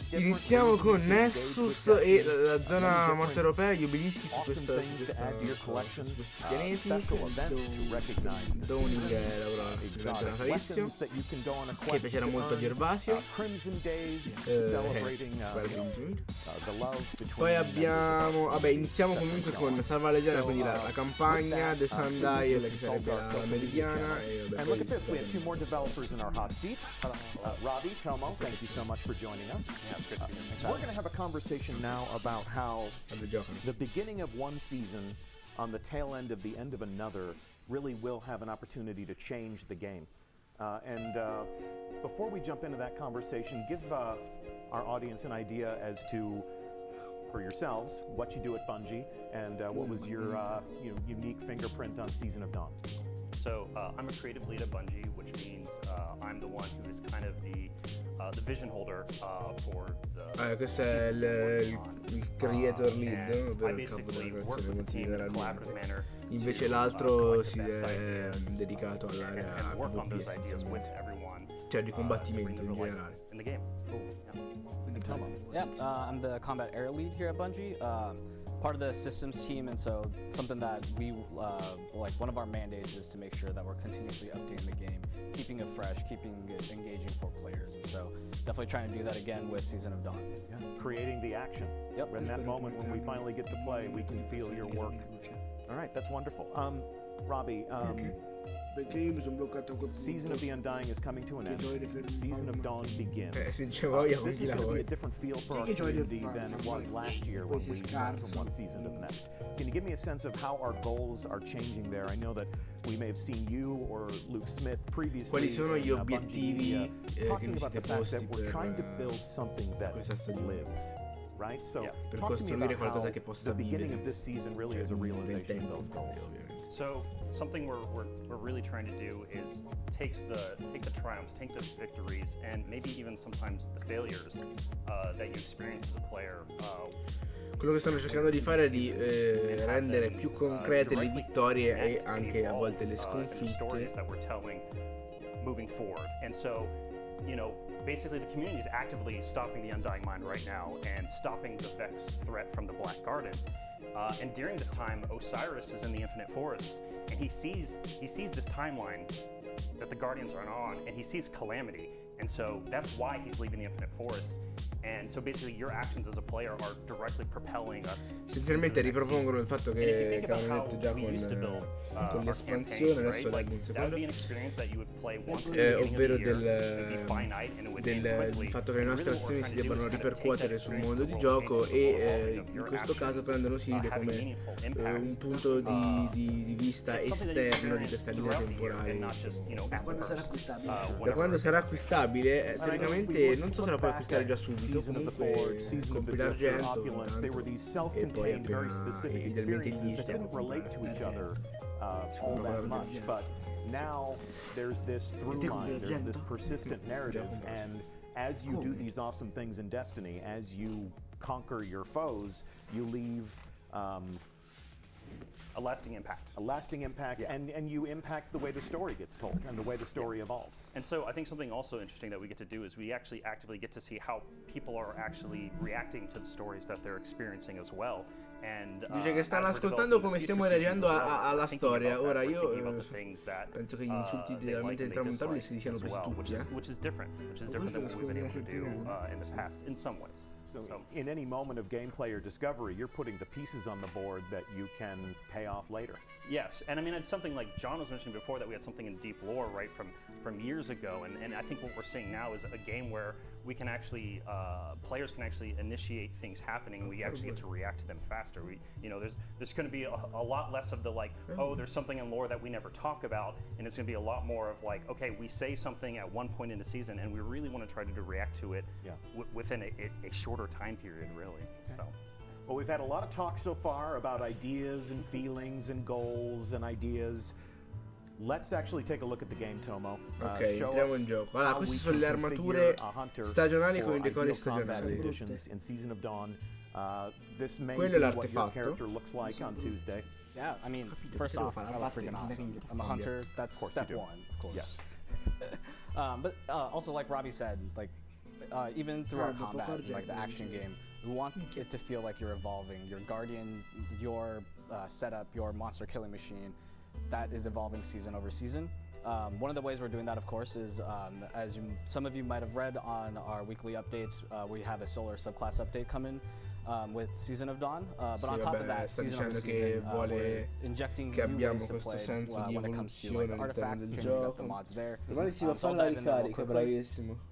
Iniziamo con Nessus e la zona morte europea, gli obelischi su questi pianeti. Downing è l'evento natalizio, che piacerà molto a Gervasio. Poi abbiamo, vabbè, iniziamo comunque con Salva Legione, quindi la campagna, The Sundial, che sarebbe la meridiana, e vabbè,
And look at this, we have two more developers in our hot seats. Robbie, Telmo, thank you so much for joining us. We're going to have a conversation now about how the beginning of one season on the tail end of the end of another really will have an opportunity to change the game. Before we jump into that conversation, give our audience an idea as to, for yourselves, what you do at Bungie and what was your unique fingerprint on Season of Dawn.
So I'm a creative lead at Bungie, which means I'm the one who is kind of the vision holder for the.
Questo è il creator lead, ovvero il capo della creazione multilateralmente. Invece l'altro si è dedicato all'area PvP essenzialmente, cioè di combattimento in generale.
Yeah, I'm the combat air lead here at Bungie. Part of the systems team, and so something that we like, one of our mandates is to make sure that we're continuously updating the game, keeping it fresh, keeping it engaging for players, and so definitely trying to do that again with Season of Dawn.
Yeah. Creating the action. Yep. In that moment when we finally get to play, we can feel your work. All right, that's wonderful. Robbie, Season of the Undying is coming to an end. Season of Dawn begins. This is going to be a different feel for our community than it was last year when we went from one season to the next. Can you give me a sense of how our goals are changing there? I know that we may have seen you or Luke Smith previously.
Quali sono gli obiettivi
talking about the fact that we're trying to build something that lives. Right? So
per costruire qualcosa che possa
the beginning of this season really is a realization of those goals.
So something we're really trying to do is take the triumphs, take the victories, and maybe even sometimes the failures that you experience as a player.
Quello che stanno cercando di fare è di rendere più concrete le vittorie e anche a volte le sconfitte.
That we're telling moving forward. And so, basically the community is actively stopping the Undying Mind right now and stopping the Vex threat from the Black Garden. And during this time, Osiris is in the Infinite Forest, and he sees this timeline that the Guardians are on, and he sees Calamity, and so that's why he's leaving the Infinite Forest. And so basically your actions as a player are directly propelling us.
Essenzialmente ripropongono il fatto che avevano detto già con l'espansione, adesso leggo un secondo, ovvero del fatto che le nostre azioni si debbano ripercuotere sul mondo di gioco, e in questo caso prendono Sirius come un punto di vista esterno di questa linea temporale. Da quando sarà acquistabile, teoricamente non so se la puoi acquistare già subito, comunque compri l'argento e poi appena idealmente finisce
all that much, but now there's this through line, there's this persistent narrative, and as you do these awesome things in Destiny, as you conquer your foes, you leave
a lasting impact.
A lasting impact, and you impact the way the story gets told and the way the story evolves.
And so I think something also interesting that we get to do is we actually actively get to see how people are actually reacting to the stories that they're experiencing as well. And,
dice che stanno ascoltando come stiamo reagendo alla storia. Ora io penso che gli insulti idealmente intramontabili si dicano quasi tutti,
which is different than what we've been able to do in the past in some ways.
So in any moment of gameplay or discovery, you're putting the pieces on the board that you can pay off later.
Yes, and I mean, it's something like John was mentioning before, that we had something in Deep Lore, right, from years ago, and I think what we're seeing now is a game where we can actually, players can actually initiate things happening, and we actually get to react to them faster. There's going to be a lot less of the like, oh, there's something in lore that we never talk about, and it's going to be a lot more of like, okay, we say something at one point in the season, and we really want to try to react to it within a shorter time period, really. So.
Well, we've had a lot of talk so far about ideas and feelings and goals and ideas. Let's actually take a look at the game, Tomo.
Ok, entriamo in gioco. Allora, queste sono le armature stagionali con i decori stagionali. Quello è l'artefatto.
Yeah, I mean, first off, I look freaking awesome. I'm a hunter. That's step one, of course.
Yes.
But also, like Robbie said, like even through our combat, like the action game, we want it to feel like you're evolving. Your guardian, your setup, your monster killing machine, that is evolving season over season. One of the ways we're doing that, of course, is as some of you might have read on our weekly updates, we have a solar subclass update coming with Season of Dawn. But on top of that, season over season, we're injecting new ways to play when it comes to like the artifact, changing up the mods there. So I'll dive into that real quickly.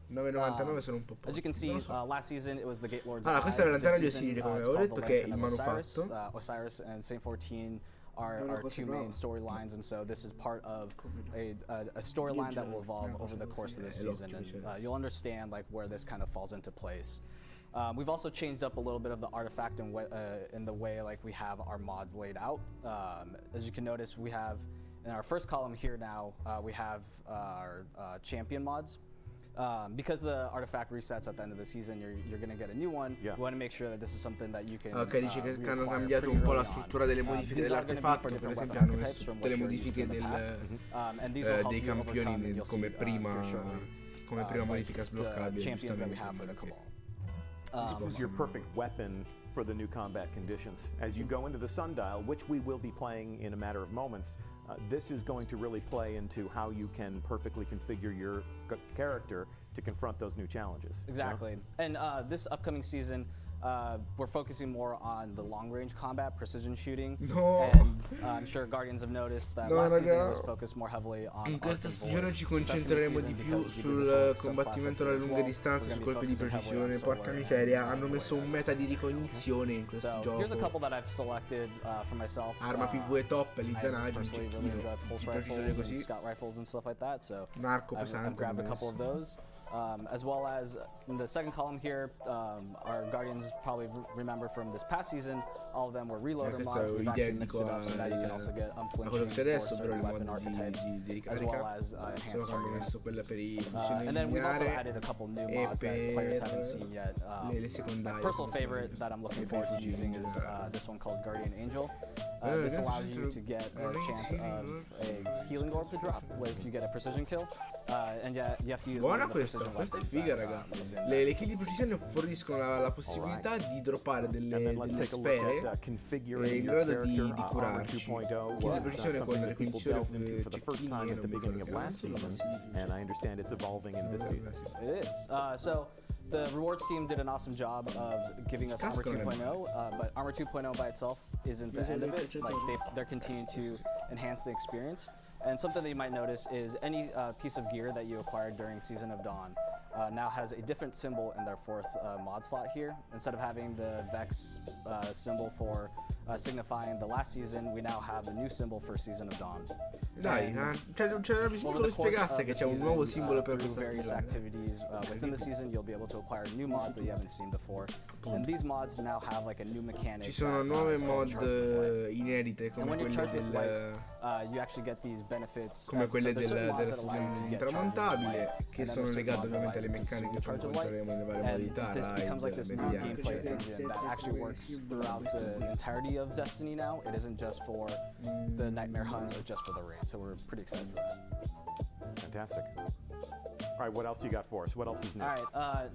9,99 sono un po' poco.
As you can see, last season it was the Gate Lord's
Eye. Questa è la lanterna di
This season,
Osiris, come
it's
avevo
called
detto,
the
che è il
Lantern of Osiris.
manufatto.
Osiris and SAINT-14 are two main storylines, and so this is part of a storyline that will evolve over the course of this season, and you'll understand like where this kind of falls into place. We've also changed up a little bit of the artifact in the way like we have our mods laid out. As you can notice, we have in our first column here now, we have our champion mods. Because the artifact resets at the end of the season, you're going to get a new one. You want to make sure that this is something that you can
dice che hanno cambiato un po' la struttura delle modifiche dell'artefatto, per esempio hanno messo tutte le modifiche dei campioni come prima modifica sbloccabile.
Champions that we have for the Cabal.
This is your perfect weapon for the new combat conditions. As you go into the sundial, which we will be playing in a matter of moments, this is going to really play into how you can perfectly configure your character to confront those new challenges.
Exactly. And this upcoming season, we're focusing more on the long-range combat, precision shooting. And I'm sure Guardians have noticed that last season was focused more heavily on
in questa stagione ci concentreremo di più sul combattimento alle lunghe distanze, sui colpi di precisione. Porca miseria, hanno messo un meta di ricognizione in questo gioco.
Here's a couple that I've selected for myself.
Arma PvE top, Lizzanagi, un cecchino di precisione così.
Scout rifles and stuff like that. So
Narco pesante.
I've grabbed a couple of those. As well as in the second column here, our Guardians probably remember from this past season, all of them were reloader mods. We've actually mixed it up so that you can also get unflinching for certain weapon archetypes, as well as enhanced targeting. And then we've also added a couple new mods that players haven't seen yet. My personal favorite that I'm looking forward to using is this one called Guardian Angel. This allows you to get a chance of a healing orb to drop if you get a precision kill. And yet you have to use one of the precision
questa è figa, raga. Le kill di precisione forniscono la possibilità di droppare delle sfere in grado di curarci. Kill di precisione con le ricognizione cecchini
and I understand it's evolving in this season.
It is. So The rewards team did an awesome job of giving us Armor 2.0, but Armor 2.0 by itself isn't the end of it. Like they're continuing to enhance the experience. And something that you might notice is any piece of gear that you acquired during Season of Dawn now has a different symbol in their fourth mod slot here. Instead of having the Vex symbol for signifying the last season, we now have a new symbol for Season of Dawn.
Dai, c'era bisogno che lo spiegasse che c'è un nuovo simbolo per questa
various activities within the season, you'll be able to acquire new mods that you haven't seen before. And these mods now have like a new mechanic.
Ci sono nuove mod inedite come quelle del
you actually get these benefits
come quelle della stagione intramontabile, che sono legate ovviamente alle meccaniche che poi incontreremo nelle varie modalità.
This becomes like this new gameplay engine that actually works throughout the entirety of Destiny now. It isn't just for the Nightmare hunts or just for the raid, so we're pretty excited for that.
Fantastic. All right, what else you got for us? What else is new?
All right,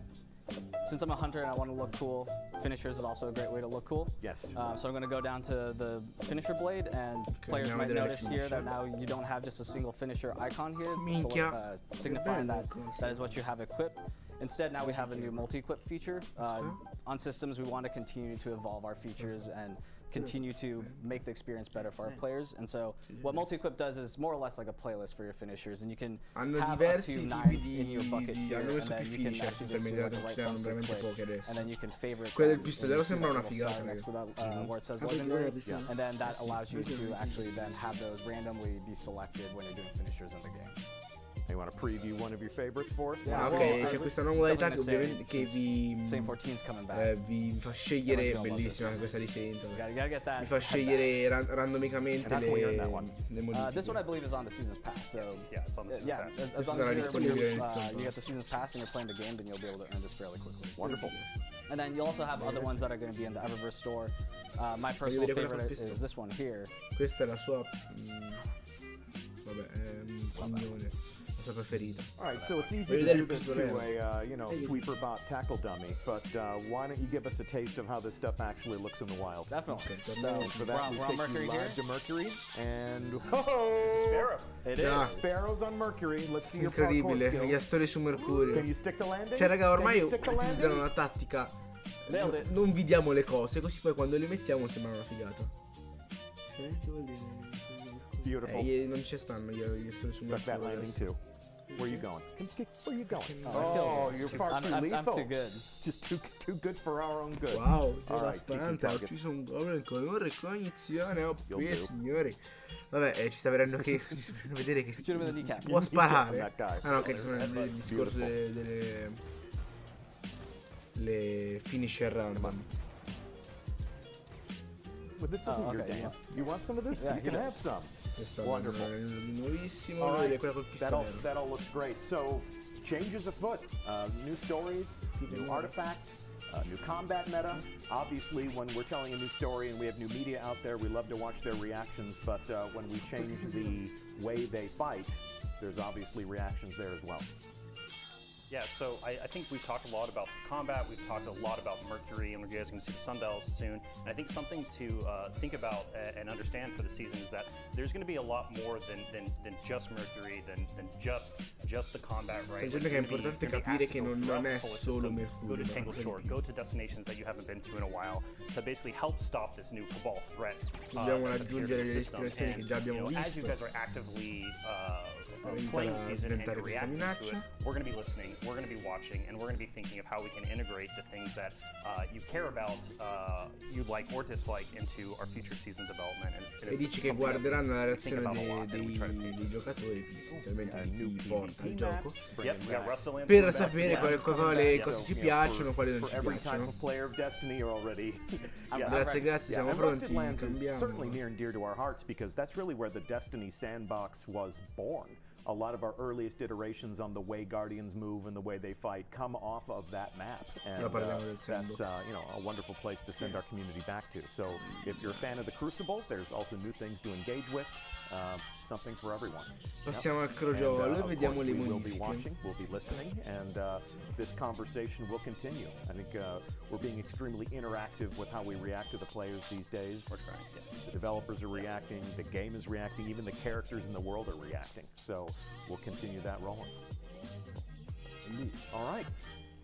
since I'm a hunter and I want to look cool, finishers is also a great way to look cool.
Yes.
So I'm going to go down to the finisher blade, and players might notice here that now you don't have just a single finisher icon here, signifying that is what you have equipped. Instead, now we have a new multi-equip feature. On systems, we want to continue to evolve our features and continue to make the experience better for our players. And so what multi-equip does is more or less like a playlist for your finishers, and you can have up to 9 in your bucket here, and then you can actually just do like a right thumbstick click, and then you can favorite
quella del pistoletto sembra una figata
next to that where it says legendary, and then that allows you to actually then have those randomly be selected when you're doing finishers in the game.
You want to preview one of your favorites for us?
Ah, ok, c'è questa nuova modalità che ovviamente che vi fa scegliere, bellissima questa di Saint, vi fa scegliere randomicamente le modifiche.
This one I believe is on the season's pass, so
yeah, it's on the season's pass.
As long as you get the season's pass and you're playing the game, then you'll be able to earn this fairly quickly.
Wonderful.
And then you also have other ones that are going to be in the Eververse store. My personal favorite is this one here.
Questa è la sua vabbè, opinione. Preferita.
All right, so it's easy to do this to a sweeper bot tackle dummy, but why don't you give us a taste of how this stuff actually looks in the wild?
Definitely.
Okay, so for that, we take you live to Mercury, and
Sparrow.
It is Sparrows on Mercury. Let's see your parkour
incredibile, gli astori su Mercurio.
Can you stick the landing?
Cioè raga, ormai utilizzano una tattica. Non vediamo le cose, così poi quando le mettiamo sembra una figata.
Beautiful.
Non ci stanno gli astori su Mercurio.
Where are you going? Where are you going? Oh, you're far too lethal.
I'm too good.
Just too good for our own good.
Wow, devastante. Ha ucciso un goblin con un ricognizione. Oh, signori. Vabbè, ci sta vedendo che vedere che si può sparare. Ah no, che sono il discorso delle finisher random.
But this isn't your dance. You want some of this? You can have some. Wonderful.
Nuovissimo,
all right. That all looks great. So, changes afoot. New stories, new artifact, new combat meta. Obviously, when we're telling a new story and we have new media out there, we love to watch their reactions. But when we change the way they fight, there's obviously reactions there as well.
Yeah, so I think we've talked a lot about combat, we've talked a lot about Mercury, and you guys are going to see the Sunbells soon. And I think something to think about and understand for the season is that there's going to be a lot more than just Mercury, than just the combat, right?
È importante capire che non è solo Mercurio.
Go to Tangled Shore, go to destinations that you haven't been to in a while, to basically help stop this new Cabal threat.
Dobbiamo raggiungere le destinazioni che già abbiamo visto.
As you guys are actively playing the season and reacting to it, we're going to be listening. We're going to be watching, and we're going to be thinking of how we can integrate the things that you care about, you like or dislike, into our future season development.
E dici che guarderanno la reazione dei giocatori, essenzialmente chi porta il gioco, per sapere cosa ci piacciono, quali non ci piacciono. Grazie, siamo pronti, cambiamo.
Certainly near and dear to our hearts, because that's really where the Destiny sandbox was born. A lot of our earliest iterations on the way Guardians move and the way they fight come off of that map, and that's a wonderful place to send our community back to. So if you're a fan of the Crucible, there's also new things to engage with. Something for everyone.
Passiamo al crogiolo e vediamo le
modifiche. We'll be watching, we'll be listening, and this conversation will continue. I think we're being extremely interactive with how we react to the players these days. We're trying. The developers are reacting, the game is reacting, even the characters in the world are reacting. So we'll continue that rolling. Indeed. All right.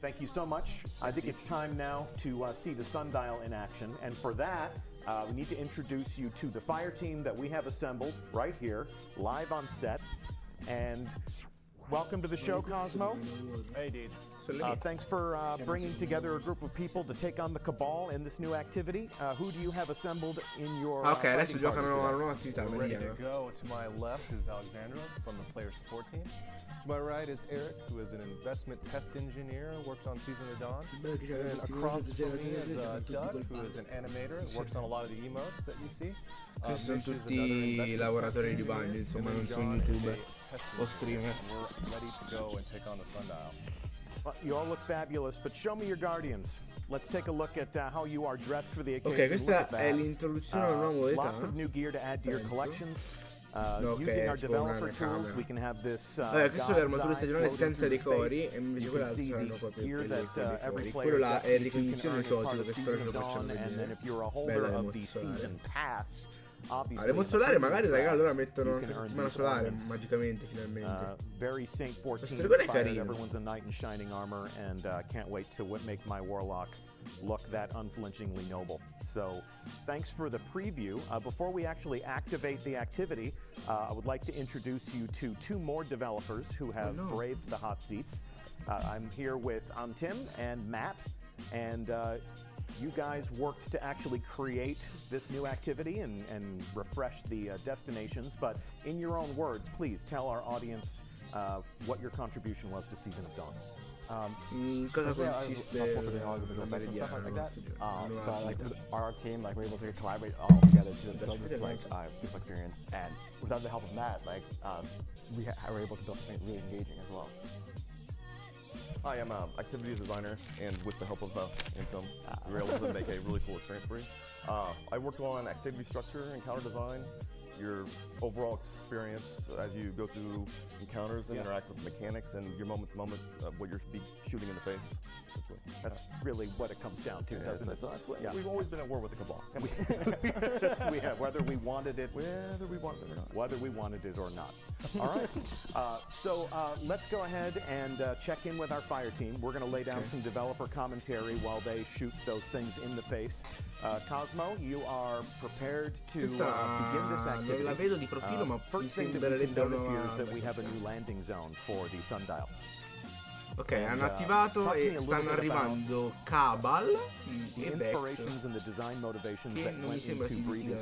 Thank you so much. I think it's time now to see the sundial in action. And for that, we need to introduce you to the fire team that we have assembled right here, live on set. And welcome to the show, Cosmo.
Hey, dude.
Thanks for bringing together a group of people to take on the Cabal in this new activity. Who do you have assembled in your
Ok, adesso giocano a una nuova attività.
Ready to go. To my left is Alexandra from the player support team. To my right is Eric, who is an investment test engineer, works on Season of Dawn. And across from me is Doug, who is an animator, works on a lot of the emotes that you see.
Questi sono tutti lavoratori di bagno, insomma, non sono youtuber o streamer.
We're ready to go and take on the sundial.
Well, you all look fabulous, but show me your guardians. Let's take a look at how you are dressed for the occasion.
Ok, questa è l'introduzione a una nuova modalità.
Lots of new gear to add to your collections. Using our developer tools, we can have this.
Queste sono le armature stagionali senza decori, e invece quelle altre saranno proprio decori. Quello là è ricognizione esotico, che spero ce lo facciano vedere. Bella le mod solari magari, raga, allora mettono anche la settimana solare magicamente, finalmente.
Very SAINT-14 inspired. Everyone's a knight in shining armor, and can't wait to make my warlock look that unflinchingly noble. So thanks for the preview. Before we actually activate the activity, I would like to introduce you to two more developers who have braved the hot seats. I'm here with Tim and Matt, and you guys worked to actually create this new activity and refresh the destinations, but in your own words, please tell our audience what your contribution was to Season of Dawn.
Cosa consiste
but like our team, like we're able to collaborate all together to build this like beautiful experience, and without the help of Matt, like we were able to build something really engaging as well.
Hi, I'm an activities designer, and with the help of Anselm, we were able to make a really cool experience for you. I worked on activity structure, encounter design, your overall experience as you go through encounters and interact with mechanics, and your moment-to-moment what you're shooting in the face.
That's really what it comes down to, doesn't it?
So that's what we've always been at war with the Cabal.
We have, whether we wanted it or not. Whether we wanted it or not. All right. So let's go ahead and check in with our fire team. We're going to lay down some developer commentary while they shoot those things in the face. Cosmo, you are prepared to begin this activity.
La vedo di profilo, ma
first thing that we can notice here is that we have a new landing zone for the sundial.
Ok, hanno attivato e stanno arrivando Cabal e Vex, che non mi sembra si dica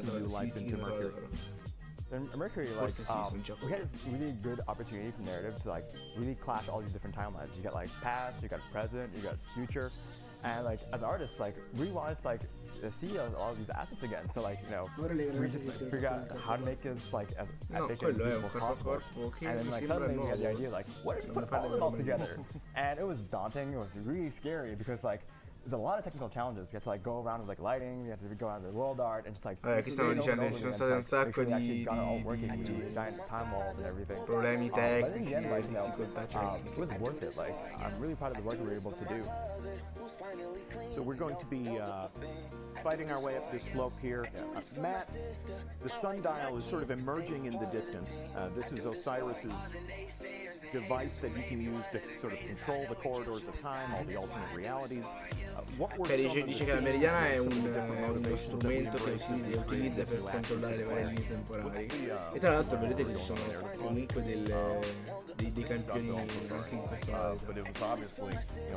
In Mercury, like, we had this really good opportunity for narrative to like really clash all these different timelines. You got like past, you got present, you got future, and like as artists, like we wanted to like see all of these assets again. So like we just figured out how to make this like as epic as possible. And then like suddenly we had the idea like, what if we put all of it all together? And it was daunting. It was really scary because like. There's a lot of technical challenges. You have to like go around with like lighting, you have to go around with world art, and just like
che stanno dicendo ci sono state un sacco di
giant time walls and everything.
Problemi tecnici,
it was worth it. Like I'm really proud of the work we were able to do.
So we're going to be fighting our way up this slope here. Matt, the sundial is sort of emerging in the distance. This is Osiris's device that you can use to sort of control the corridors of time, all the alternate realities.
Dice che la meridiana è uno strumento che si utilizza per controllare le varie linee temporali, e tra l'altro vedete che ci sono comunque dei campioni anche in questo
but it was obviously,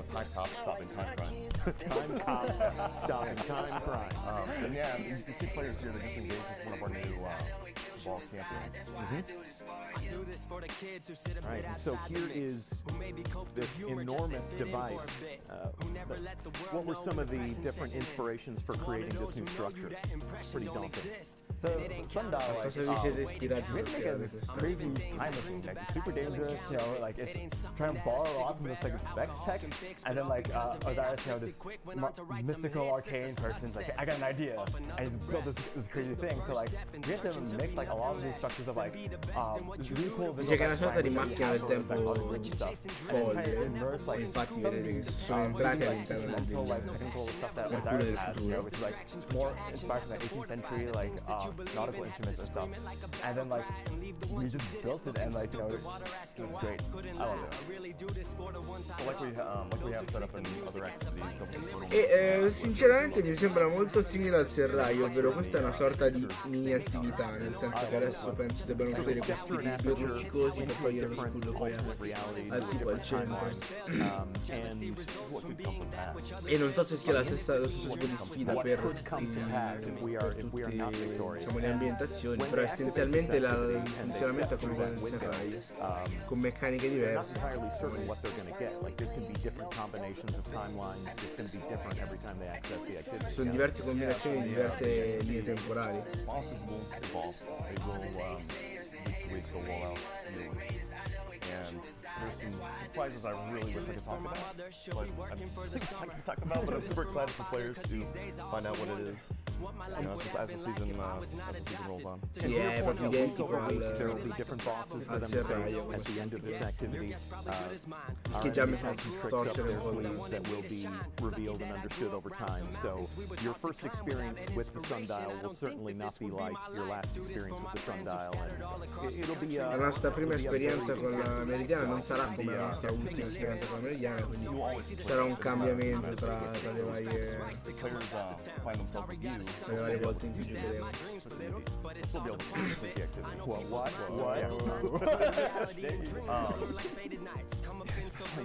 time cops stopping time crime.
Time cops stopping time crime.
And yeah, you see players here that just engaged with one of our new ball champions.
All right, and so here is this enormous device. What were some of the different inspirations for creating this new structure? Pretty daunting.
So sundial, like, we had to make this crazy time machine, like it's super dangerous, like it's trying to borrow a lot from this like Vex tech, and then like Osiris, this mystical arcane person's like, I got an idea, and he's built this crazy thing. So like we had to mix like a lot of these structures of like really cool visual
che è una sorta di macchina del tempo folle,
infatti
vedete che sono entrati all'interno del
technical stuff that Osiris has, which is like more inspired from the 18th century, like nautical instruments and stuff. And then like we just built it, and like, you know, it was great. I love it.
Like we have set up in other activities.
E sinceramente mi sembra molto simile al serraglio, ovvero questa è una sorta di mini attività, nel senso che adesso penso debbano vedere questi fili due luccicosi per togliere lo scudo poi al tipo al centro. E non so se sia lo stesso tipo di sfida per tutte diciamo, le ambientazioni, però essenzialmente il funzionamento è come quello del serraglio, con meccaniche diverse. Sono diverse combinazioni di diverse linee temporali.
And there's some surprises I really wish I could talk about. But I can talk about, but I'm super excited for players to find out what it is. You know, as the season rolls on.
Sì, è proprio identico al serraglio,
at the end of this activity.
che già mi fa storcere un po'.
That will be revealed and understood over time. So your first experience with the sundial will certainly not be like your last experience with the sundial. And it'll be
la nostra prima esperienza con la Meridiana non sarà come la nostra ultima esperienza con la Meridiana, quindi sarà un cambiamento tra le varie volte in cui giocheremo.
So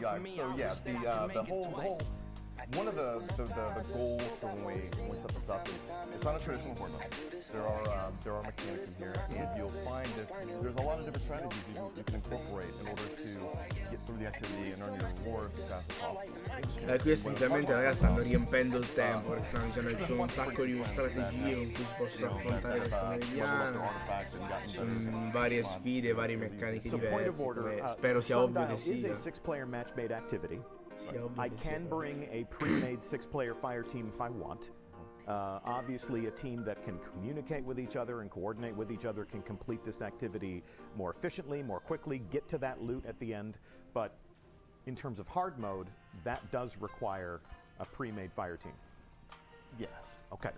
yeah, the whole one of the goals for when we set this up is it's not a traditional horde mode. There are mechanics in here, and you'll find that there's a lot of different strategies you can incorporate in order to get through the activity and earn your rewards as fast as possible.
Qui essenzialmente ragazzi stanno riempendo il tempo, perché stanno dicendo che ci sono un sacco di strategie con cui si possono affrontare questa Meridiana, ci sono varie sfide, varie meccaniche diverse, spero sia ovvio che sia.
I can bring a pre-made 6-player fire team if I want. Obviously, a team that can communicate with each other and coordinate with each other can complete this activity more efficiently, more quickly, get to that loot at the end. But in terms of hard mode, that does require a pre-made fire team.
Yes.
Okay.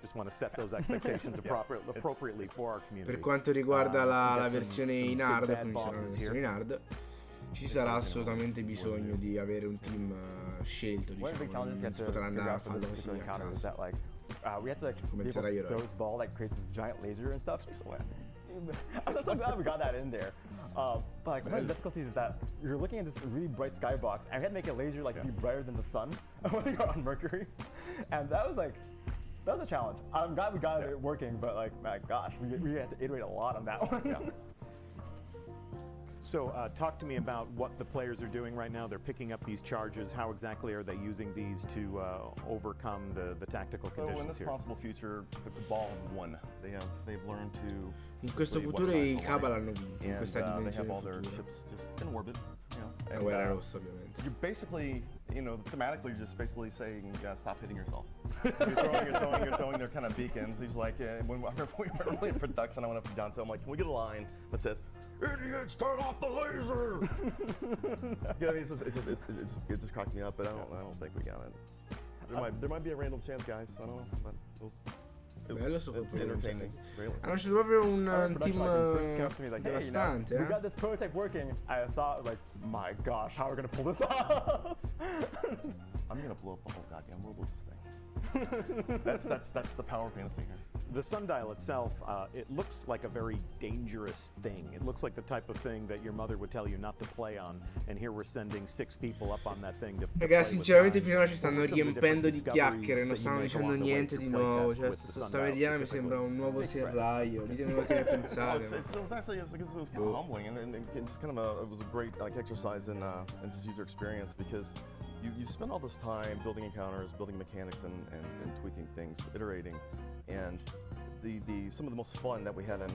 Just want to set those expectations appropriately for our community.
Per quanto riguarda la versione in hard, quindi sarà una versione in hard, ci sarà assolutamente bisogno di avere un team scelto, diciamo, non si potrà andare a farlo così a caso.
We have to like
Come
be able
serraglio.
to throw this ball that creates this giant laser and stuff. I'm so glad we got that in there. But like one of the difficulties is that you're looking at this really bright skybox, and we had to make a laser like be brighter than the sun when you're on Mercury, and that was a challenge. I'm glad we got it working, but like my gosh, we had to iterate a lot on that one.
Yeah. So talk to me about what the players are doing right now. They're picking up these charges. How exactly are they using these to overcome the tactical conditions
So in this
here?
possible future, the ball won. They've learned to.
In questo futuro i Cava l'hanno vinto, in questa
They
dimensione
have all their
futura.
ships just in orbit. You know,
La guerra rossa, ovviamente.
You're basically, you know, thematically, you're just basically saying, stop hitting yourself. You're throwing their kind of beacons. He's like, when we were early in production, I went up to John, so I'm like, can we get a line that says, "Idiots, turn off the laser"? Yeah, it just cracked me up, but I don't think we got it. There might be a random chance, guys. I don't know, but
Bello sto colpo.
entertaining. Really.
Hanno scelto proprio un team
Like, hey, you know,
devastante,
we got this prototype working. I saw it, like, my gosh, how are we gonna pull this off?
I'm gonna blow up the whole goddamn world with this thing. That's the power fantasy here.
The sundial itself, it looks like a very dangerous thing. It looks like the type of thing that your mother would tell you not to play on. And here we're sending 6 people up on that thing to
Ragazzi, sinceramente finora ci stanno riempendo di chiacchiere, non stanno dicendo niente di nuovo. Cioè, sta Meridiana mi sembra un nuovo serraglio. Ditemi voi che ne pensate.
It was actually it was kind of humbling, and just kind of it was a great exercise in just user experience, because you spend all this time building encounters, building mechanics, and tweaking things, iterating, and some of the most fun that we had in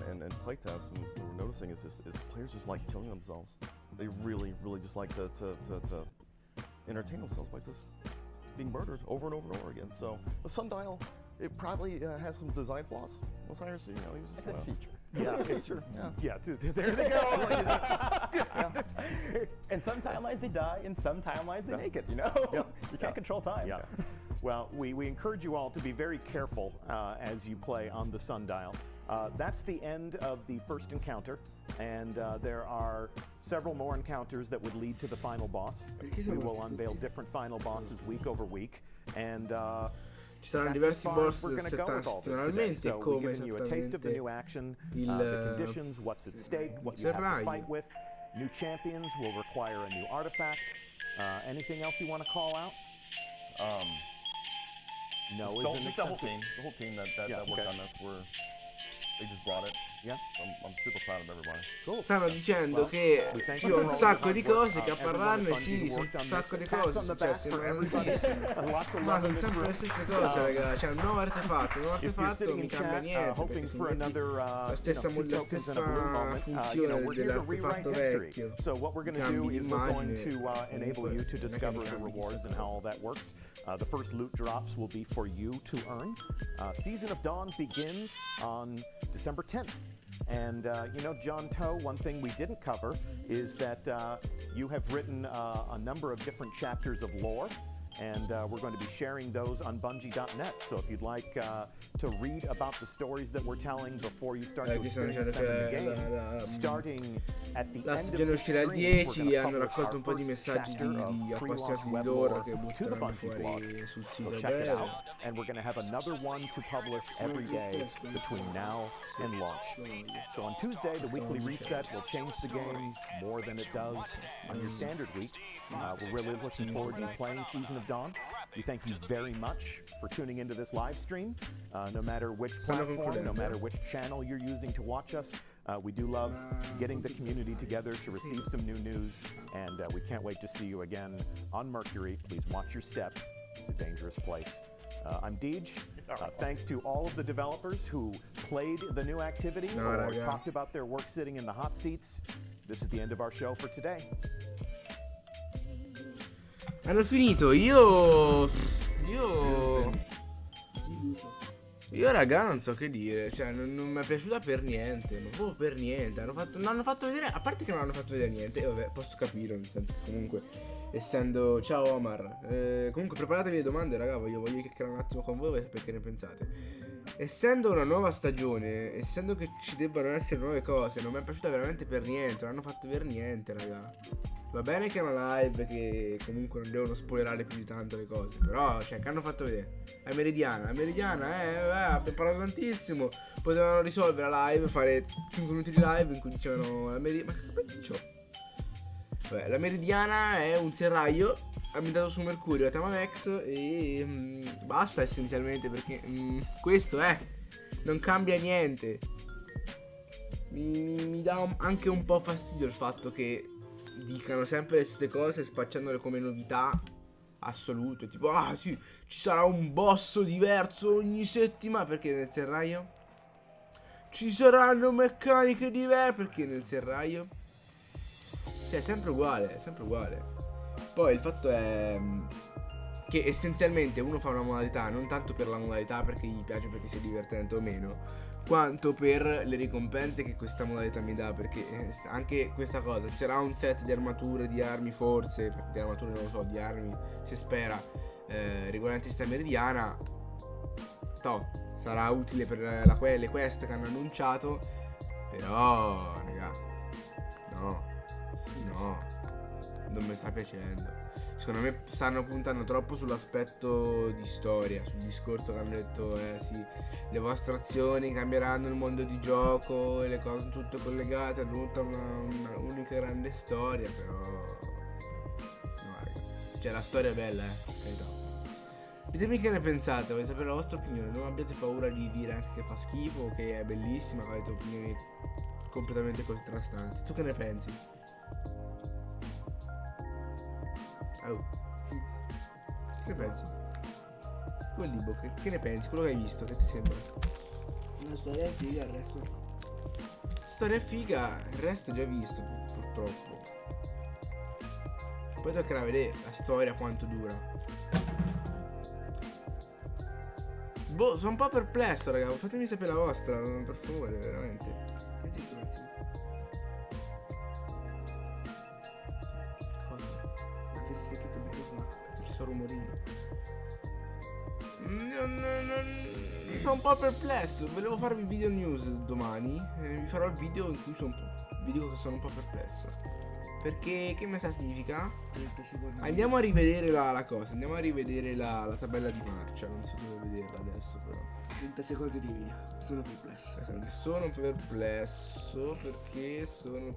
playtests, and we're noticing is players just like killing themselves. They really just like to entertain themselves by just being murdered over and over and over again. So the sundial, it probably has some design flaws. Most IRC, you know,
It's a feature.
Yeah, it's a feature.
Yeah, there they go.
In some timelines they die, in some timelines they make it, you know?
Yep.
You can't control time.
Yeah. Well, we encourage you all to be very careful as you play on the sundial. That's the end of the first encounter, and there are several more encounters that would lead to the final boss. We will unveil different final bosses week over week, and
ci saranno diversi boss settimanalmente, come esattamente
the conditions, what's at stake, what you have to fight with. New champions will require a new artifact. Anything else you want to call out? No,
just the whole team. The whole team that worked on this they just brought it.
Yeah.
So I'm super proud of everybody.
Cool.
Stanno dicendo che ci sono un sacco di cose, che a parlarne sì, sono un sacco di cose, cioè sembrano tantissime. Ma sono sempre le stesse cose, raga. C'è un nuovo artefatto mi cambia niente, perché sono la stessa funzione dell'artefatto vecchio.
So what we're going to do is we're going to enable you to discover the rewards and how all that works. The first loot drops will be for you to earn. Season of Dawn begins on December 10th. And, John Toe, one thing we didn't cover is that you have written a number of different chapters of lore, and we're going to be sharing those on Bungie.net. So if you'd like to read about the stories that we're telling before you start to experience them in the game, starting at the
la
end
stagione
of
uscirà il
the
10, hanno raccolto un po' di messaggi di appassionati di loro che butteranno fuori sul sito a breve.
And we're going to have another one to publish every day between now and launch. So on Tuesday, the weekly reset will change the game more than it does on your standard week. We're really looking forward to playing Season of Dawn. We thank you very much for tuning into this live stream. No matter which platform, no matter which channel you're using to watch us, we do love getting the community together to receive some new news, and we can't wait to see you again on Mercury. Please watch your step. It's a dangerous place. I'm Deej. Thanks to all of the developers who played the new activity or talked about their work sitting in the hot seats. This is the end of our show for today.
Hanno finito, io raga non so che dire, cioè non mi è piaciuta per niente, ma proprio per niente. Non hanno fatto vedere, a parte che non hanno fatto vedere niente, e vabbè, posso capire, nel senso che comunque essendo, ciao Omar, comunque preparatevi le domande, raga, voglio chiacchierare un attimo con voi perché ne pensate. Essendo una nuova stagione, essendo che ci debbano essere nuove cose, non mi è piaciuta veramente per niente, non hanno fatto vedere niente, raga. Va bene che è una live, che comunque non devono spoilerare più di tanto le cose, però, cioè, che hanno fatto vedere? È Meridiana, abbiamo parlato tantissimo, potevano risolvere la live, fare 5 minuti di live in cui dicevano la Meridiana, ma che c'ho? Vabbè, la Meridiana è un serraglio ambientato su Mercurio, a tema Vex, e basta essenzialmente, perché questo non cambia niente. Mi dà anche un po' fastidio il fatto che dicano sempre le stesse cose spacciandole come novità assolute, tipo sì, ci sarà un boss diverso ogni settimana, perché nel serraglio ci saranno meccaniche diverse, perché nel serraglio, cioè è sempre uguale, è sempre uguale. Poi il fatto è che essenzialmente uno fa una modalità non tanto per la modalità, perché gli piace, perché sia divertente o meno, quanto per le ricompense che questa modalità mi dà, perché anche questa cosa, c'era un set di armature, di armi forse, di armature non lo so, di armi, si spera, riguardanti sta Meridiana, sarà utile per le quest che hanno annunciato, però raga, no, non mi sta piacendo. Secondo me stanno puntando troppo sull'aspetto di storia, sul discorso che hanno detto, sì, le vostre azioni cambieranno il mondo di gioco e le cose sono tutte collegate a tutta una unica grande storia, però no, raga. Cioè la storia è bella, carità. Ditemi che ne pensate, voglio sapere la vostra opinione, non abbiate paura di dire anche che fa schifo, che è bellissima, avete opinioni completamente contrastanti. Tu che ne pensi? Oh. Che ne pensi? Quel libro, che ne pensi? Quello che hai visto, che ti sembra?
Una storia figa, il resto.
Storia figa, il resto già visto, purtroppo. Poi toccherà vedere la storia quanto dura. Boh, sono un po' perplesso, raga. Fatemi sapere la vostra, per favore, veramente. Questo rumorino. Sono un po' perplesso. Volevo farvi video news domani. Vi farò il video in cui vi dico che sono un po' perplesso. Perché che mi sta a significare?
30 secondi.
Andiamo a rivedere la cosa. Andiamo a rivedere la tabella di marcia. Non so dove vederla adesso però.
30 secondi di video. Sono perplesso.
Sono perplesso. Perché sono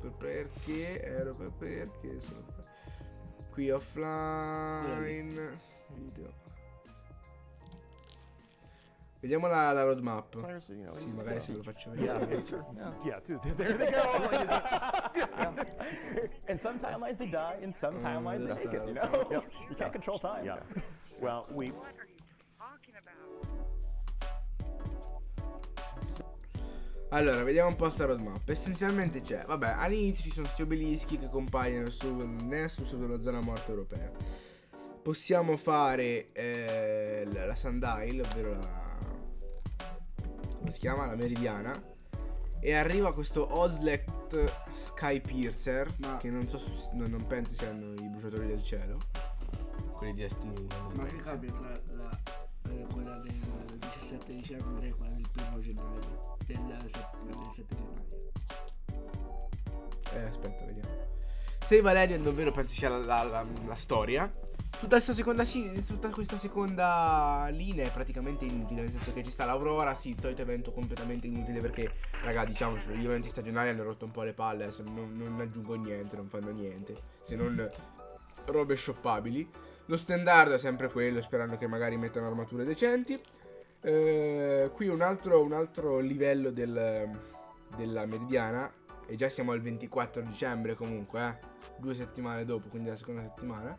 qui offline. Video. Vediamo la roadmap. Sì, magari se lo faccio vedere.
Yeah, there they go. And some timelines they die, and some timelines they make it, you know? You can't control time.
Yeah. Well, we...
Allora, vediamo un po' sta roadmap. Essenzialmente c'è, vabbè, all'inizio ci sono questi obelischi che compaiono nella zona morta europea. Possiamo fare la sundial, ovvero come si chiama? La meridiana. E arriva questo Oslet Skypiercer, che non penso siano i bruciatori del cielo, quelli di Destiny 1.
Ma che cambia tra quella del 17 dicembre e quella del 1 gennaio? Del 7 gennaio.
Aspetta, vediamo. Save a Legend, ovvero penso sia la storia. Tutta questa seconda linea è praticamente inutile, nel senso che ci sta l'Aurora, sì, il solito evento completamente inutile perché, raga, diciamocelo, gli eventi stagionali hanno rotto un po' le palle, adesso non aggiungo niente, non fanno niente, se non robe shoppabili. Lo standard è sempre quello, sperando che magari mettano armature decenti. Qui un altro livello della meridiana, e già siamo al 24 dicembre comunque, 2 settimane dopo, quindi la seconda settimana.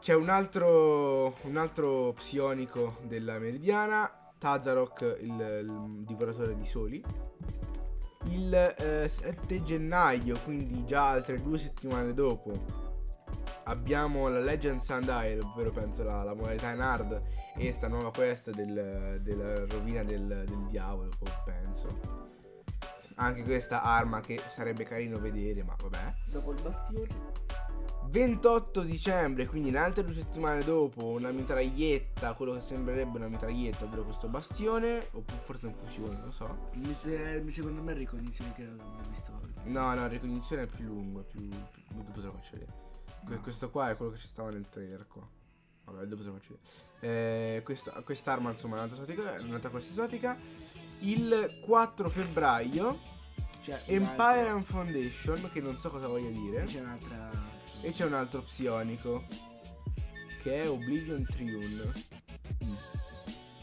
C'è un altro psionico della meridiana, Tazarok, il divoratore di soli. Il 7 gennaio, quindi già altre 2 settimane dopo, abbiamo la Legend Sundial, ovvero penso la modalità in hard, e sta nuova quest della rovina del diavolo, penso. Anche questa arma che sarebbe carino vedere, ma vabbè.
Dopo il bastione.
28 dicembre, quindi in altre 2 settimane dopo, una mitraglietta, quello che sembrerebbe una mitraglietta, ovvero questo bastione, oppure forse un fusione, non lo so.
Secondo me è ricognizione che avevamo visto oggi.
No, ricognizione è più lungo, dopo te lo faccio vedere. No. Questo qua è quello che ci stava nel trailer qua. Vabbè, dopo te lo faccio vedere. Quest'arma insomma è un'altra quest esotica. Il 4 febbraio c'è Empire and Foundation, che non so cosa voglia dire. E c'è un altro psionico, che è Oblivion Triune.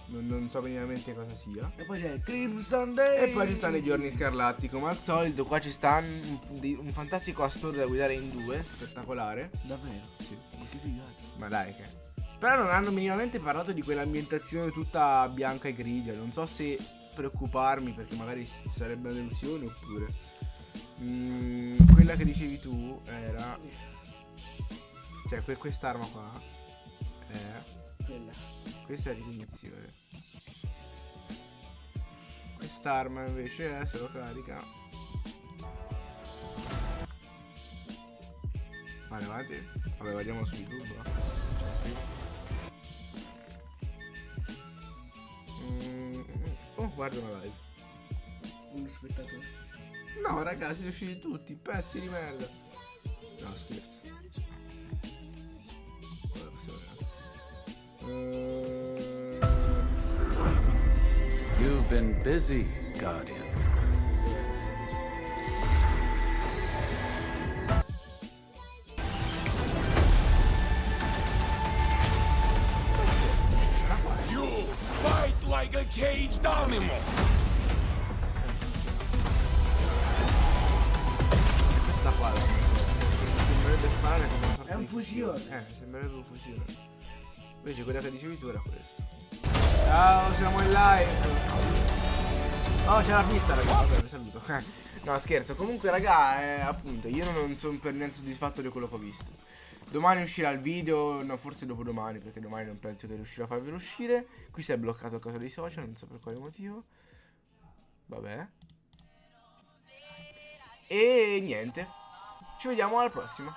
Non so minimamente cosa sia.
E poi c'è Crimson Day.
E poi ci stanno i giorni scarlatti, come al solito. Qua ci sta un fantastico Astore da guidare in 2, spettacolare.
Davvero?
Sì.
Ma che figata.
Ma dai che... Però non hanno minimamente parlato di quell'ambientazione tutta bianca e grigia. Non so se preoccuparmi, perché magari sarebbe una delusione, oppure quella che dicevi tu era, cioè quest'arma qua è questa è la ricognizione. Quest'arma invece è, se lo carica, vale avanti. Vabbè, guardiamo su YouTube. Oh, guarda una live.
Uno spettatore.
No, ragazzi, siete usciti tutti, pezzi di merda. No, scherzo.
You've been busy, Guardian.
You fight like a caged animal.
Questa qua sembrerebbe sparare come una sorta
è un fusione.
Sembrerebbe un fusione. Invece quella che dicevi tu era questa. Ciao, siamo in live. Oh, c'è la pista, ragazzi. Vi saluto. No, scherzo. Comunque, raga, appunto, io non sono per niente soddisfatto di quello che ho visto. Domani uscirà il video, no, forse dopodomani, perché domani non penso che riuscirò a farvelo uscire. Qui si è bloccato a causa dei social, non so per quale motivo. Vabbè. E niente. Ci vediamo alla prossima.